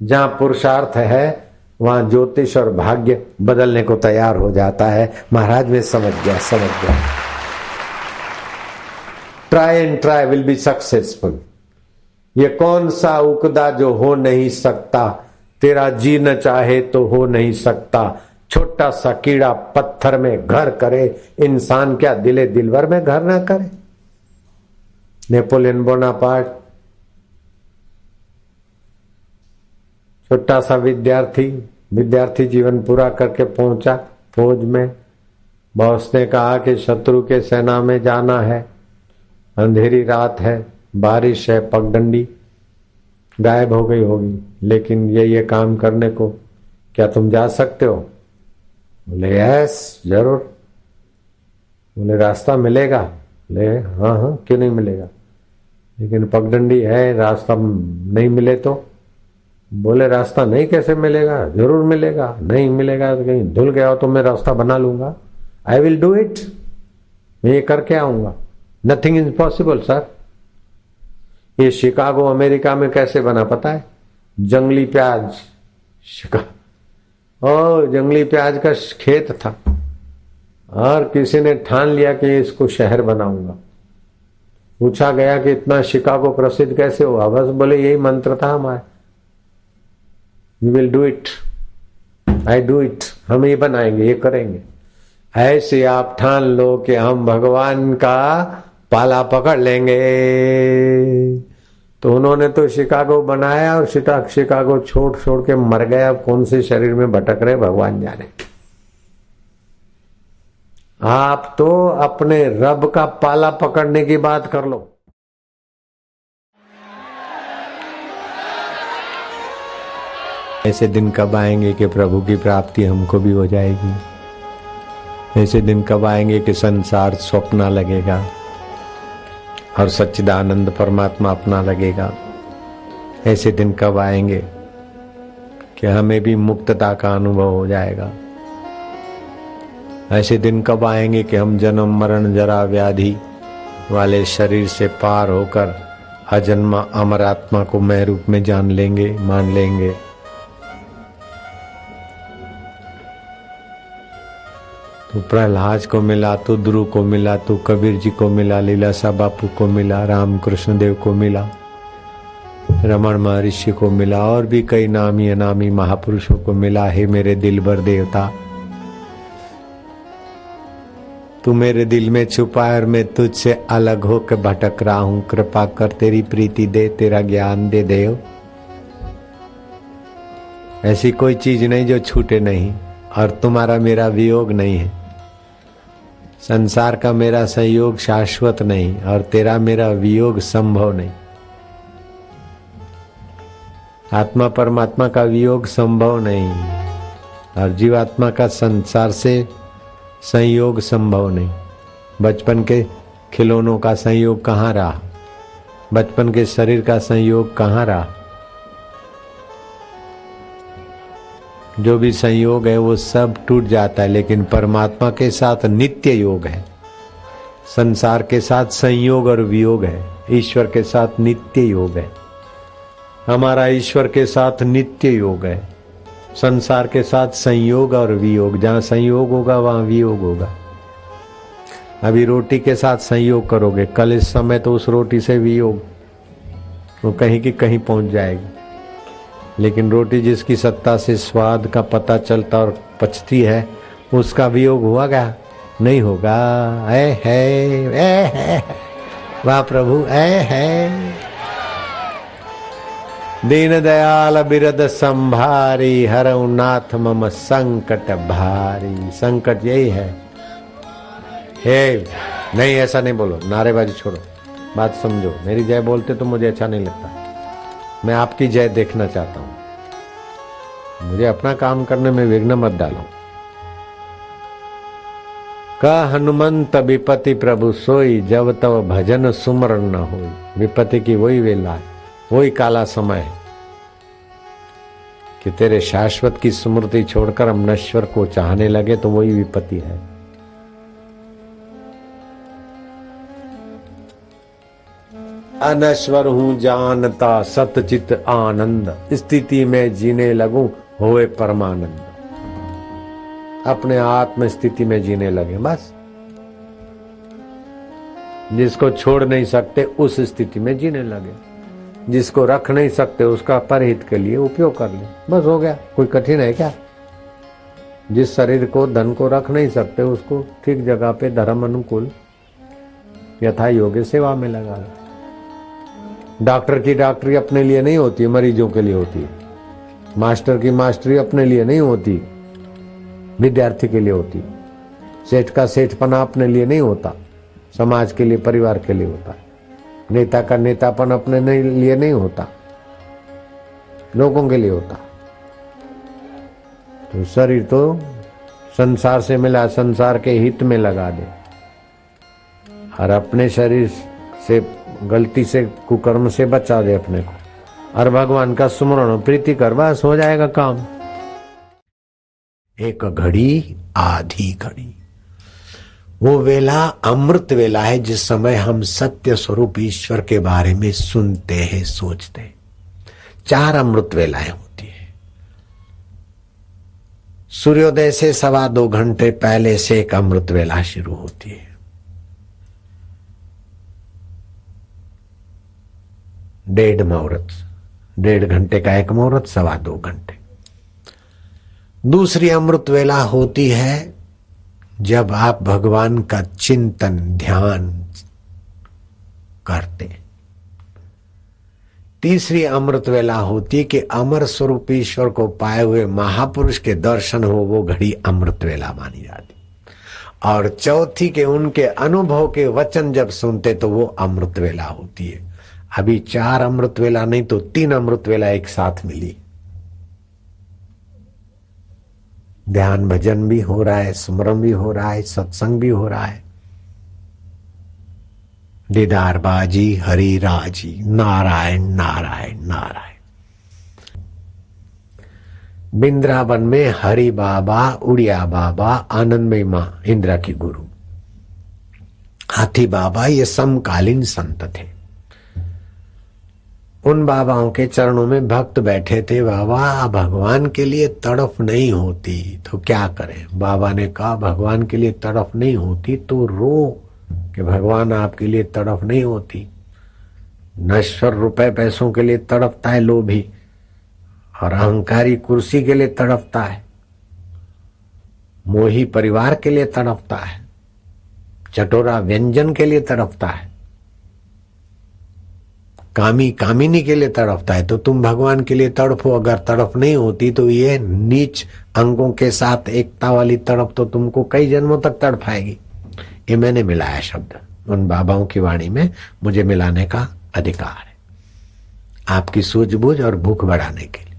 जहां पुरुषार्थ है वहां ज्योतिष और भाग्य बदलने को तैयार हो जाता है। महाराज मैं समझ गया समझ गया। Try and try will be successful. ये कौन सा उकदा जो हो नहीं सकता, तेरा जी न चाहे तो हो नहीं सकता। छोटा सा कीड़ा पत्थर में घर करे, इंसान क्या दिले दिलवर में घर ना करे। नेपोलियन बोनापार्ट छोटा सा विद्यार्थी जीवन पूरा करके पहुंचा फौज में। बॉस ने कहा कि शत्रु के सेना में जाना है, अंधेरी रात है, बारिश है, पगडंडी गायब हो गई होगी, लेकिन ये काम करने को क्या तुम जा सकते हो? बोले यस जरूर। बोले रास्ता मिलेगा? बोले हाँ हाँ क्यों नहीं मिलेगा, लेकिन पगडंडी है, रास्ता नहीं मिले तो? बोले रास्ता नहीं कैसे मिलेगा? जरूर मिलेगा। नहीं मिलेगा तो कहीं धुल गया हो तो मैं रास्ता बना लूंगा। I will do it. मैं ये करके आऊंगा। Nothing is possible sir. ये शिकागो अमेरिका में कैसे बना पता है? जंगली प्याज जंगली प्याज का खेत था और किसी ने ठान लिया कि इसको शहर बनाऊंगा। पूछा गया कि इतना शिकागो प्रसिद्ध कैसे हुआ? बस बोले यही मंत्र था हमारा, we will do it, I do it. हम ये बनाएंगे, ये करेंगे। ऐसे आप ठान लो कि हम भगवान का पाला पकड़ लेंगे। तो उन्होंने तो शिकागो बनाया और शिकागो छोड़ के मर गया। कौन से शरीर में भटक रहे भगवान जाने। आप तो अपने रब का पाला पकड़ने की बात कर लो। ऐसे दिन कब आएंगे कि प्रभु की प्राप्ति हमको भी हो जाएगी? ऐसे दिन कब आएंगे कि संसार स्वप्न लगेगा और सच्चिदानंद परमात्मा अपना लगेगा? ऐसे दिन कब आएंगे कि हमें भी मुक्तता का अनुभव हो जाएगा? ऐसे दिन कब आएंगे कि हम जन्म मरण जरा व्याधि वाले शरीर से पार होकर अजन्मा अमर आत्मा को मैं रूप में जान लेंगे, मान लेंगे? तो प्रहलाद को मिला, तो ध्रुव को मिला, तो कबीर जी को मिला, लीलाशाह बापू को मिला, रामकृष्ण देव को मिला, रमण महर्षि को मिला, और भी कई नामी अनामी महापुरुषों को मिला। हे मेरे दिलबर देवता, तू मेरे दिल में छुपा है और मैं तुझसे अलग होकर भटक रहा हूं। कृपा कर, तेरी प्रीति दे, तेरा ज्ञान दे देव। ऐसी कोई चीज नहीं जो छूटे नहीं, और तुम्हारा मेरा वियोग नहीं है। संसार का मेरा संयोग शाश्वत नहीं और तेरा मेरा वियोग संभव नहीं। आत्मा परमात्मा का वियोग संभव नहीं और जीवात्मा का संसार से संयोग संभव नहीं। बचपन के खिलौनों का संयोग कहाँ रहा? बचपन के शरीर का संयोग कहाँ रहा? जो भी संयोग है वो सब टूट जाता है, लेकिन परमात्मा के साथ नित्य योग है। संसार के साथ संयोग और वियोग है, ईश्वर के साथ नित्य योग है। हमारा ईश्वर के साथ नित्य योग है, संसार के साथ संयोग और वियोग। जहाँ संयोग होगा वहाँ वियोग होगा। अभी रोटी के साथ संयोग करोगे, कल इस समय तो उस रोटी से वियोग, वो कहीं की कहीं पहुंच जाएगी। लेकिन रोटी जिसकी सत्ता से स्वाद का पता चलता और पचती है, उसका वियोग हुआ क्या? नहीं होगा। वाह प्रभु, दीन दयाल बिरद संभारी, हरऊ नाथ मम संकट भारी। संकट यही है। हे नहीं, ऐसा नहीं बोलो, नारेबाजी छोड़ो, बात समझो। मेरी जय बोलते तो मुझे अच्छा नहीं लगता। मैं आपकी जय देखना चाहता हूं। मुझे अपना काम करने में विघ्न मत डालो। का हनुमंत विपति प्रभु सोई, जब तब भजन सुमरण न होई। विपत्ति की वही वेला है, वही काला समय है कि तेरे शाश्वत की स्मृति छोड़कर हम नश्वर को चाहने लगे, तो वही विपत्ति है। अनश्वर हूं जानता सतचित आनंद, स्थिति में जीने लगूं होए परमानंद। अपने आत्म स्थिति में जीने लगे बस। जिसको छोड़ नहीं सकते उस स्थिति में जीने लगे, जिसको रख नहीं सकते उसका परहित के लिए उपयोग कर ले, बस हो गया। कोई कठिन है क्या? जिस शरीर को धन को रख नहीं सकते उसको ठीक जगह पे धर्म अनुकूल यथा योग्य सेवा में लगा लो। डॉक्टर की डॉक्टरी अपने लिए नहीं होती, मरीजों के लिए होती है। मास्टर की मास्टरी अपने लिए नहीं होती, विद्यार्थी के लिए होती। सेठ का सेठपना अपने लिए नहीं होता, समाज के लिए, परिवार के लिए होता है। नेता का नेतापन अपने लिए नहीं होता, लोगों के लिए होता। तो शरीर तो संसार से मिला, संसार के हित में लगा दे, और अपने शरीर से गलती से कुकर्म से बचा दे अपने को, और भगवान का सुमरण प्रीति कर, बस हो जाएगा काम। एक घड़ी आधी घड़ी, वो वेला अमृत वेला है जिस समय हम सत्य स्वरूप ईश्वर के बारे में सुनते हैं, सोचते हैं। 4 अमृत वेलाएं होती है। सूर्योदय से 2.25 घंटे पहले से एक अमृत वेला शुरू होती है। 1.5 मुहूर्त, 1.5 घंटे का एक मुहूर्त, 2.25 घंटे। दूसरी अमृत वेला होती है जब आप भगवान का चिंतन ध्यान करते। तीसरी अमृत वेला होती है कि अमर स्वरूप ईश्वर को पाए हुए महापुरुष के दर्शन हो, वो घड़ी अमृत वेला मानी जाती। और चौथी के उनके अनुभव के वचन जब सुनते तो वो अमृत वेला होती है। अभी 4 अमृत वेला नहीं तो 3 अमृत वेला एक साथ मिली। ध्यान भजन भी हो रहा है, स्मरण भी हो रहा है, सत्संग भी हो रहा है। दीदार बाजी हरि राजी, नारायण नारायण नारायण। बिंद्रावन में हरि बाबा, उड़िया बाबा, आनंदमयी मां इंदिरा की गुरु, हाथी बाबा, ये समकालीन संत थे। उन बाबाओं के चरणों में भक्त बैठे थे। बाबा भगवान के लिए तड़फ नहीं होती तो क्या करें? बाबा ने कहा भगवान के लिए तड़फ नहीं होती तो रो कि भगवान आपके लिए तड़फ नहीं होती। नश्वर रुपए पैसों के लिए तड़पता है लोभी, और अहंकारी कुर्सी के लिए तड़पता है, मोही परिवार के लिए तड़पता है, चटोरा व्यंजन के लिए तड़पता है, कामी कामिनी के लिए तड़पता है। तो तुम भगवान के लिए तड़पो। अगर तड़प नहीं होती तो ये नीच अंगों के साथ एकता वाली तड़प तो तुमको कई जन्मों तक तड़पाएगी। ये मैंने मिलाया शब्द उन बाबाओं की वाणी में, मुझे मिलाने का अधिकार है आपकी सूझबूझ और भूख बढ़ाने के लिए।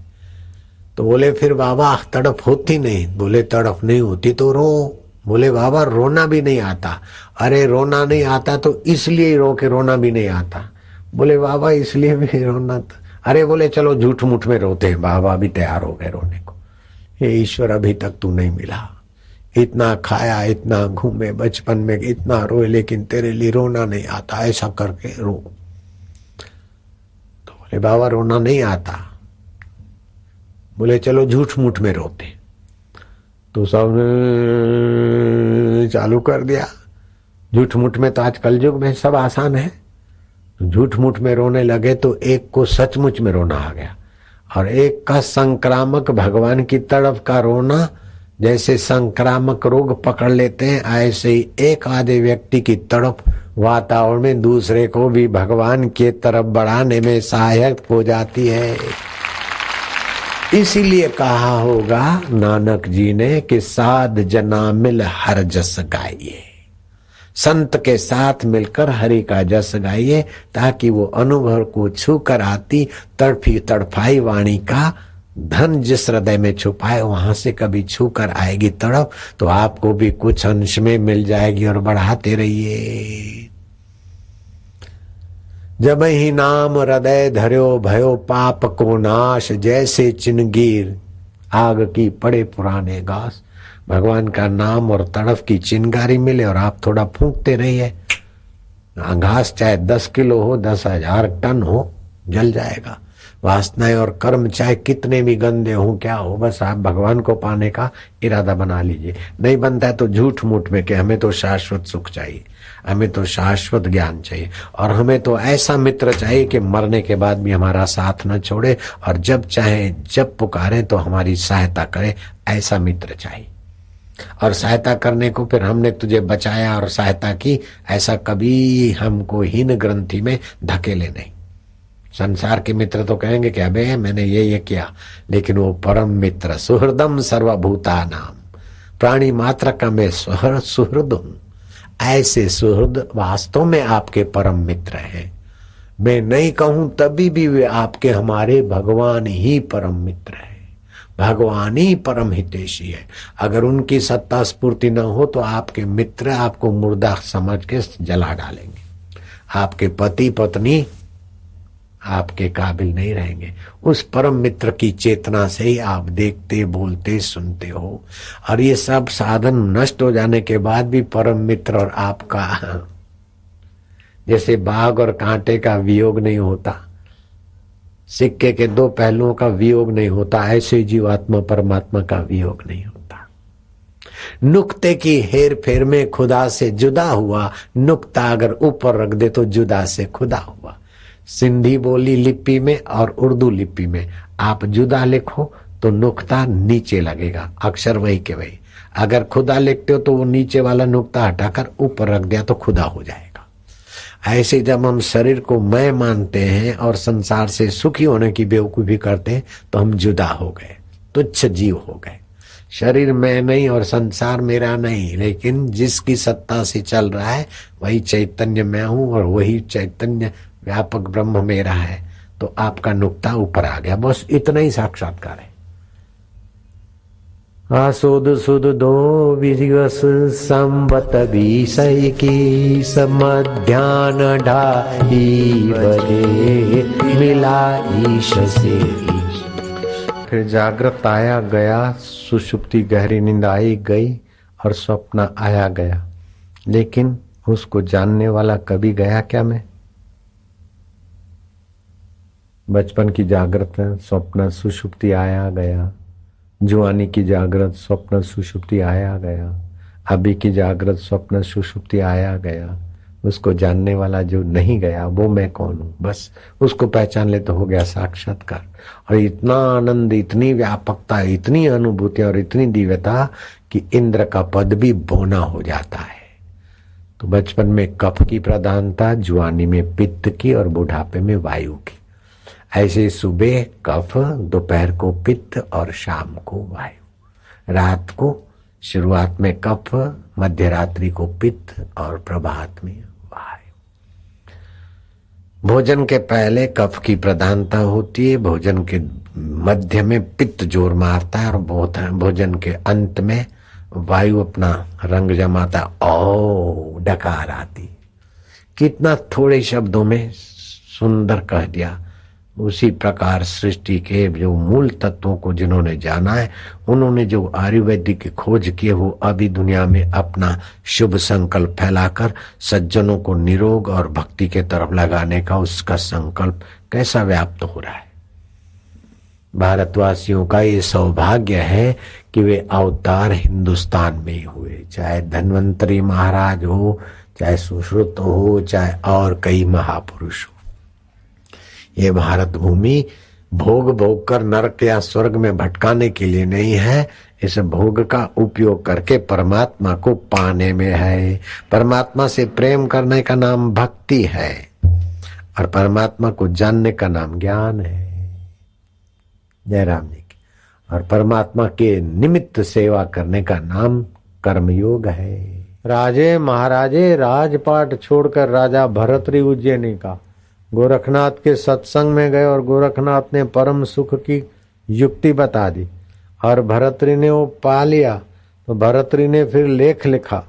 तो बोले फिर बाबा तड़प होती नहीं? बोले तड़प नहीं होती तो रो। बोले बाबा रोना भी नहीं आता। अरे रोना नहीं आता तो इसलिए रो के रोना भी नहीं आता। बोले बाबा इसलिए भी रोना था। अरे बोले चलो झूठ मूठ में रोते हैं। बाबा भी तैयार हो गए रोने को। ये ईश्वर अभी तक तू नहीं मिला, इतना खाया, इतना घूमे, बचपन में इतना रोए, लेकिन तेरे लिए रोना नहीं आता, ऐसा करके रो। तो बोले बाबा रोना नहीं आता। बोले चलो झूठ मूठ में रोते। तो सबने चालू कर दिया। झूठ मूठ में तो आज कलयुग में सब आसान है। झूठ मूठ में रोने लगे तो एक को सचमुच में रोना आ गया, और एक का संक्रामक भगवान की तड़प का रोना जैसे संक्रामक रोग पकड़ लेते हैं, ऐसे ही एक आधे व्यक्ति की तड़प वातावरण में दूसरे को भी भगवान के तरफ बढ़ाने में सहायक हो जाती है। इसीलिए कहा होगा नानक जी ने कि साध जना मिल हर जस गाइए, संत के साथ मिलकर हरि का जस गाइए, ताकि वो अनुभव को छू कर आती तड़फी तड़फाई वाणी का धन जिस हृदय में छुपाए वहां से कभी छू कर आएगी तड़प, तो आपको भी कुछ अंश में मिल जाएगी और बढ़ाते रहिए। जब ही नाम हृदय धर्यो भयो पाप को नाश, जैसे चिनगीर आग की पड़े पुराने घास। भगवान का नाम और तड़फ की चिनगारी मिले और आप थोड़ा फूंकते रहिए, घास चाहे 10 किलो हो 10,000 टन हो जल जाएगा। वासनाएं और कर्म चाहे कितने भी गंदे हो क्या हो, बस आप भगवान को पाने का इरादा बना लीजिए। नहीं बनता है तो झूठ मूठ में कि हमें तो शाश्वत सुख चाहिए, हमें तो शाश्वत ज्ञान चाहिए, और हमें तो ऐसा मित्र चाहिए कि मरने के बाद भी हमारा साथ न छोड़े और जब चाहे जब पुकारे तो हमारी सहायता करे, ऐसा मित्र चाहिए। और सहायता करने को फिर हमने तुझे बचाया और सहायता की, ऐसा कभी हमको हीन ग्रंथि में धकेले नहीं। संसार के मित्र तो कहेंगे कि अबे मैंने ये किया, लेकिन वो परम मित्र सुहृदम सर्वभूता नाम, प्राणी मात्र का मैं सुहृद हूं। ऐसे सुहृद वास्तव में आपके परम मित्र हैं। मैं नहीं कहूं तभी भी वे आपके हमारे भगवान ही परम मित्र है, भगवान ही परम हितैषी है। अगर उनकी सत्ता स्फूर्ति न हो तो आपके मित्र आपको मुर्दा समझ के जला डालेंगे, आपके पति पत्नी आपके काबिल नहीं रहेंगे। उस परम मित्र की चेतना से ही आप देखते बोलते सुनते हो। और ये सब साधन नष्ट हो जाने के बाद भी परम मित्र और आपका, जैसे बाघ और कांटे का वियोग नहीं होता, सिक्के के दो पहलुओं का वियोग नहीं होता, ऐसे जीवात्मा परमात्मा का वियोग नहीं होता। नुक्ते की हेर फेर में खुदा से जुदा हुआ, नुक्ता अगर ऊपर रख दे तो जुदा से खुदा हुआ। सिंधी बोली लिपि में और उर्दू लिपि में आप जुदा लिखो तो नुक्ता नीचे लगेगा, अक्षर वही के वही। अगर खुदा लिखते हो तो वो नीचे वाला नुक्ता हटाकर ऊपर रख दिया तो खुदा हो जाएगा। ऐसे जब हम शरीर को मैं मानते हैं और संसार से सुखी होने की बेवकूफी करते हैं तो हम जुदा हो गए, तुच्छ जीव हो गए। शरीर मैं नहीं और संसार मेरा नहीं, लेकिन जिसकी सत्ता से चल रहा है वही चैतन्य मैं हूं और वही चैतन्य व्यापक ब्रह्म मेरा है। तो आपका नुक्ता ऊपर आ गया, बस इतना ही साक्षात्कार है। आसुद सुद दो विदिवस संवत 20 मध्याह्न 2:30 बजे मिला ईश से। फिर जागृत आया गया, सुषुप्ति गहरी नींद आई गई और स्वप्न आया गया, लेकिन उसको जानने वाला कभी गया क्या? मैं बचपन की जागृत स्वप्न सुषुप्ति आया गया, जुआनी की जागृत स्वप्न सुषुप्ति आया गया, अभी की जागृत स्वप्न सुषुप्ति आया गया। उसको जानने वाला जो नहीं गया वो मैं कौन हूं, बस उसको पहचान ले तो हो गया साक्षात्कार। और इतना आनंद, इतनी व्यापकता, इतनी अनुभूति और इतनी दिव्यता कि इंद्र का पद भी बोना हो जाता है। तो बचपन में कफ की प्रधानता, जुआनी में पित्त की और बुढ़ापे में वायु की। ऐसे सुबह कफ, दोपहर को पित्त और शाम को वायु। रात को शुरुआत में कफ, मध्य रात्रि को पित्त और प्रभात में वायु। भोजन के पहले कफ की प्रधानता होती है, भोजन के मध्य में पित्त जोर मारता है और भोजन के अंत में वायु अपना रंग जमाता, ओ डकार आती। कितना थोड़े शब्दों में सुंदर कह दिया। उसी प्रकार सृष्टि के जो मूल तत्वों को जिन्होंने जाना है, उन्होंने जो आयुर्वेदिक की खोज की, वो अभी दुनिया में अपना शुभ संकल्प फैलाकर सज्जनों को निरोग और भक्ति के तरफ लगाने का उसका संकल्प कैसा व्याप्त हो रहा है। भारतवासियों का ये सौभाग्य है कि वे अवतार हिंदुस्तान में ही हुए, चाहे धन्वंतरी महाराज हो, चाहे सुश्रुत हो, चाहे और कई महापुरुष हो। ये भारत भूमि भोग भोग कर नरक या स्वर्ग में भटकाने के लिए नहीं है, इस भोग का उपयोग करके परमात्मा को पाने में है। परमात्मा से प्रेम करने का नाम भक्ति है और परमात्मा को जानने का नाम ज्ञान है। जयराम जी की। और परमात्मा के निमित्त सेवा करने का नाम कर्मयोग है। राजे महाराजे राजपाट छोड़कर राजा भरतरी उज्जैनी का गोरखनाथ के सत्संग में गए और गोरखनाथ ने परम सुख की युक्ति बता दी और भरतरी ने वो पा लिया। तो भरतरी ने फिर लेख लिखा,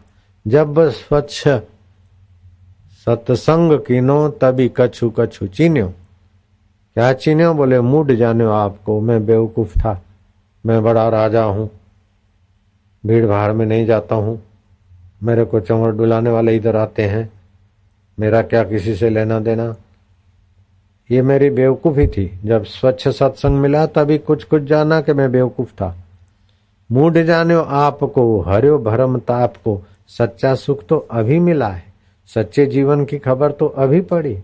जब स्वच्छ सत्संग कीनो तभी कछु कछु चीन्यो। क्या चीन्यो? बोले मूड जानो आपको, मैं बेवकूफ था, मैं बड़ा राजा हूं, भीड़ भाड़ में नहीं जाता हूं, मेरे को चंवर डुलाने वाले इधर आते हैं, मेरा क्या किसी से लेना देना। ये मेरी बेवकूफ़ी थी। जब स्वच्छ सत्संग मिला तभी कुछ कुछ जाना कि मैं बेवकूफ़ था। मूड जान्यो आपको, हर्यो भरम ताप को, सच्चा सुख तो अभी मिला है, सच्चे जीवन की खबर तो अभी पड़ी।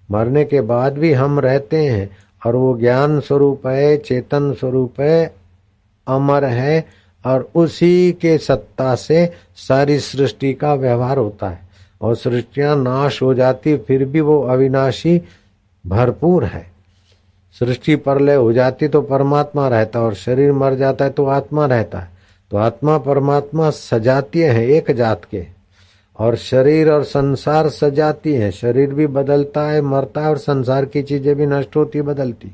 मरने के बाद भी हम रहते हैं और वो ज्ञान स्वरूप है, चेतन स्वरूप है, अमर है और उसी के सत्ता से सारी सृष्टि का व्यवहार होता है। और सृष्टियां नाश हो जाती फिर भी वो अविनाशी भरपूर है। सृष्टि प्रलय हो जाती तो परमात्मा रहता और शरीर मर जाता है तो आत्मा रहता है। तो आत्मा परमात्मा सजातीय है एक जात के, और शरीर और संसार सजाती है। शरीर भी बदलता है, मरता है, और संसार की चीजें भी नष्ट होती बदलती।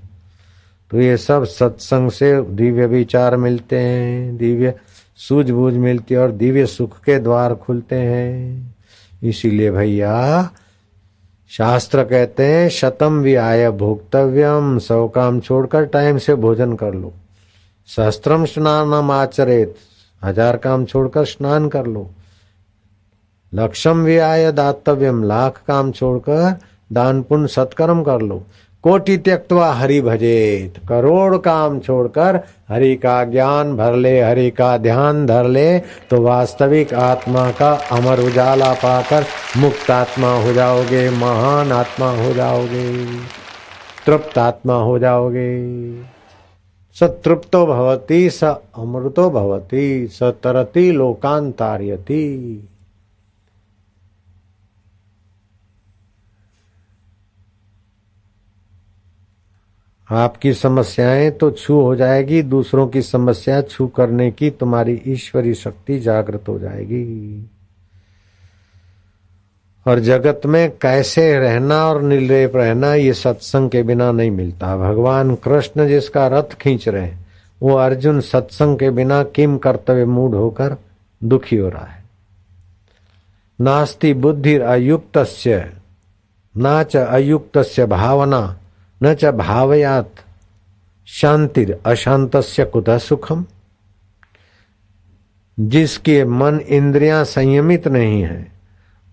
तो ये सब सत्संग से दिव्य विचार मिलते हैं, दिव्य सूझबूझ मिलती है और दिव्य सुख के द्वार खुलते हैं। इसीलिए भैया शास्त्र कहते हैं शतम विहाय भोक्तव्यम, 100 काम छोड़कर टाइम से भोजन कर लो। सहस्त्रम स्नानम आचरेत, 1000 काम छोड़कर स्नान कर लो। लक्षम विहाय दातव्यम, 1,00,000 काम छोड़कर दान पुण्य सत्कर्म कर लो। कोटि त्यक्त्वा हरि भजेत, करोड़ काम छोड़कर हरि का ज्ञान भर ले, हरि का ध्यान धर ले, तो वास्तविक आत्मा का अमर उजाला पाकर मुक्त आत्मा हो जाओगे, महान आत्मा हो जाओगे, तृप्त आत्मा हो जाओगे। सतृप्तो भवति स अमृतो भवति स तरति लोकांतार्यति। आपकी समस्याएं तो छू हो जाएगी, दूसरों की समस्या छू करने की तुम्हारी ईश्वरी शक्ति जागृत हो जाएगी। और जगत में कैसे रहना और निर्लेप रहना ये सत्संग के बिना नहीं मिलता। भगवान कृष्ण जिसका रथ खींच रहे हैं वो अर्जुन सत्संग के बिना किम कर्तव्य मूढ़ होकर दुखी हो रहा है। नास्ति बुद्धिर अयुक्तस्य न च अयुक्तस्य भावना न च भावयात शांतिर अशांतस्य कुतः सुखम। जिसके मन इंद्रियां संयमित नहीं है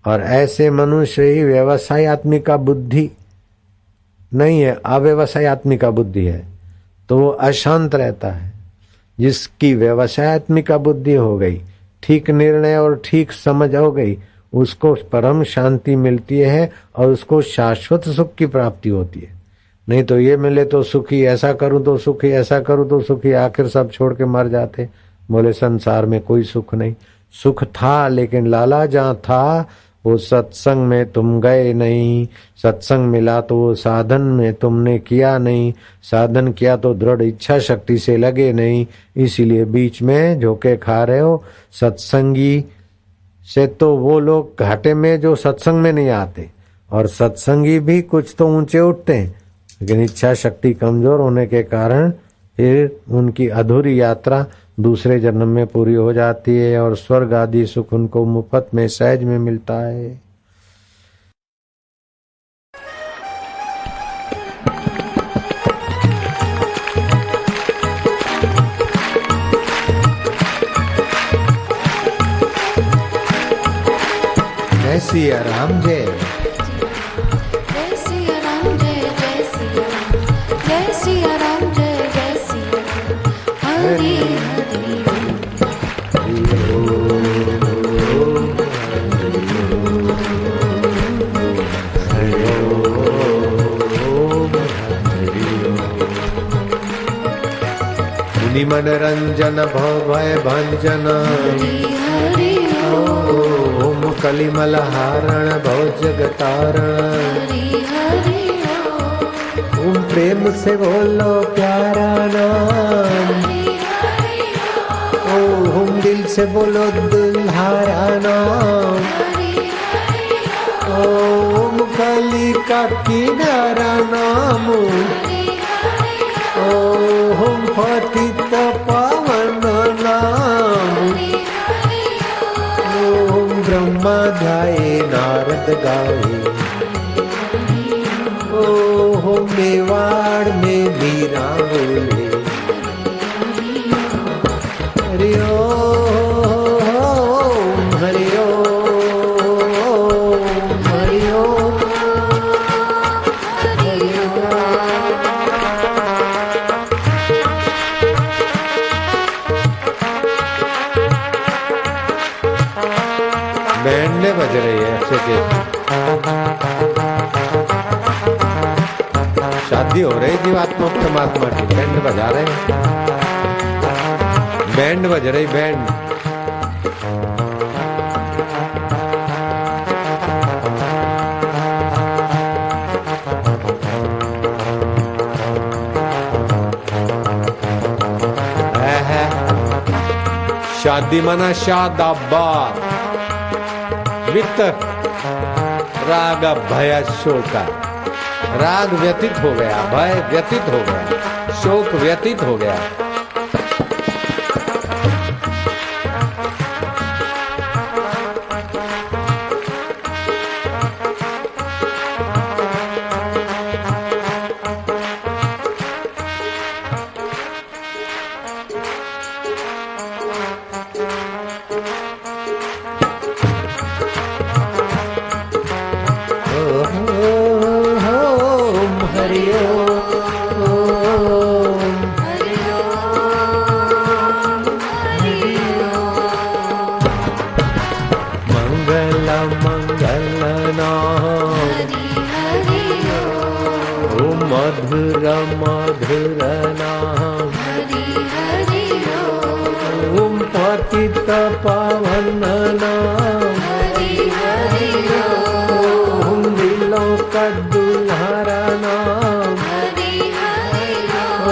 और ऐसे मनुष्य ही व्यवसायत्मिका बुद्धि नहीं है, अव्यवसायत्मिका बुद्धि है, तो वो अशांत रहता है। जिसकी व्यवसायत्मिका बुद्धि हो गई, ठीक निर्णय और ठीक समझ हो गई, उसको परम शांति मिलती है और उसको शाश्वत सुख की प्राप्ति होती है। नहीं तो ये मिले तो सुखी, ऐसा करूं तो सुखी, ऐसा करूं तो सुखी, आखिर सब छोड़ के मर जाते। बोले संसार में कोई सुख नहीं। सुख था लेकिन लाला जहां था वो सत्संग में तुम गए नहीं। सत्संग मिला तो वो साधन में तुमने किया नहीं, साधन किया तो दृढ़ इच्छा शक्ति से लगे नहीं, इसीलिए बीच में झोंके खा रहे हो। सत्संगी से तो वो लोग घाटे में जो सत्संग में नहीं आते, और सत्संगी भी कुछ तो ऊंचे उठते हैं, लेकिन इच्छा शक्ति कमजोर होने के कारण फिर उनकी अधूरी यात्रा दूसरे जन्म में पूरी हो जाती है और स्वर्ग आदि सुख उनको मुफ्त में सहज में मिलता है। जय सिया राम जय। जय सिया राम जय जय सिया राम, जय सिया राम जय जय सिया राम। हरि हरि मणि मनरंजन भव भय भंजन। हरि ओम कलिमल हारण भव जगतारण। हरि ओम प्रेम से बोलो प्यारा नाम। ओम दिल से बोलो दुल्हारा नाम। ओम कली का किनारा नाम। ओम पतित पावन नाम। ओम ब्रह्मा गाए नारद गाए। ओम मेवाड़ में मीरा बोले। हरि ओम हरि ओम हरि ओम हरि ओम। बैंड बज रही है अच्छे के। शादी हो रही जीवात्मा परमात्मा की, बैंड बजा रहे हैं। बैंड बज रही बैंड। शादी मना शादाबाद वित्त राग भय शोक। राग व्यतीत हो गया, भय व्यतीत हो गया, शोक व्यतीत हो गया। मधुर मधुर नाम। ओम पतित पावन नाम। ओम दिलों का दुल्हारा नाम।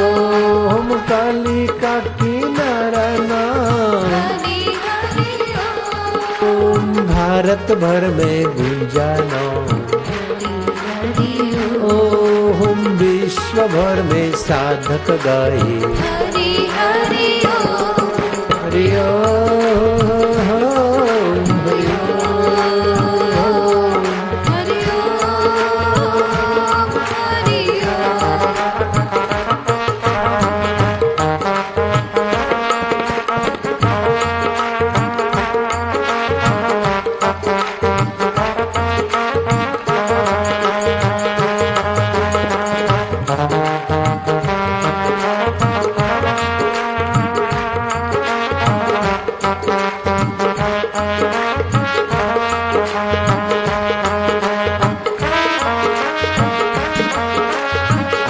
ओम काली का किनारा नाम। ओम भारत भर में गूंजा नाम। ओम विश्व भर में साधक गाए। हरि हरि ओम हरि ओम हरि ओम हरि ओम हरि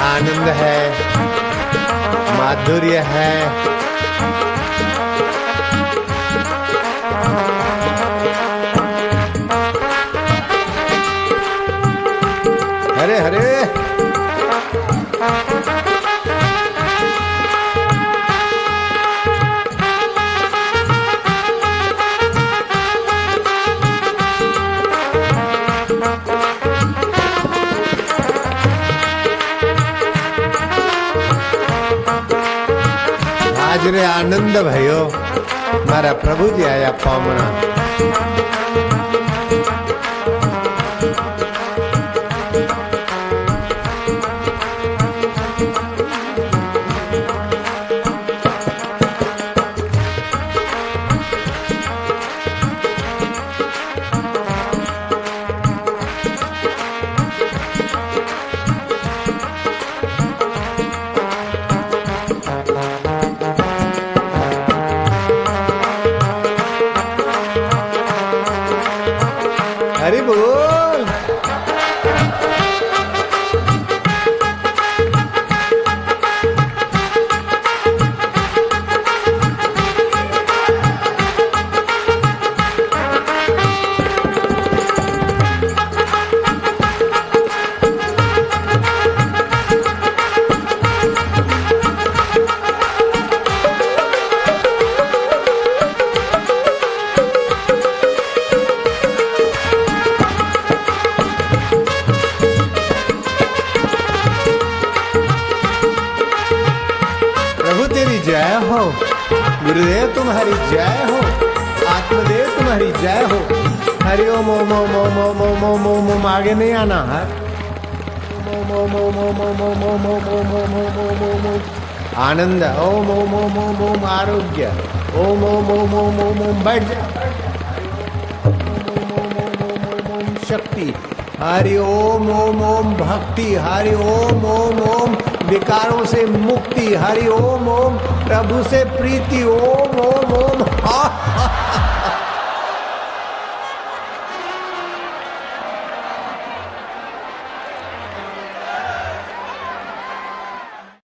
आनंद है, माधुर्य है। हरे हरे आज रे आनंद भयो मारा प्रभु जी आया पामना। जय हो, गुरुदेव तुम्हारी जय हो, आत्मदेव तुम्हारी जय हो। हरि ओम ओम ओम ओम ओम ओम ओम ओम ओम, आगे नहीं आना है। ओम ओम ओम ओम ओम ओम ओम ओम ओम ओम ओम ओम ओम ओम, आनंद। ओम ओम ओम ओम ओम, आरोग्य। ओम ओम ओम ओम ओम ओम, बैठ जा। ओम ओम ओम ओम ओम, शक्ति। हरि ओम ओम ओम, भक्ति। हरि ओम ओम ओम, विकारों से मुक्ति। हरि ओम ओम, प्रभु से प्रीति। ओम ओम ओम, हा हा हा।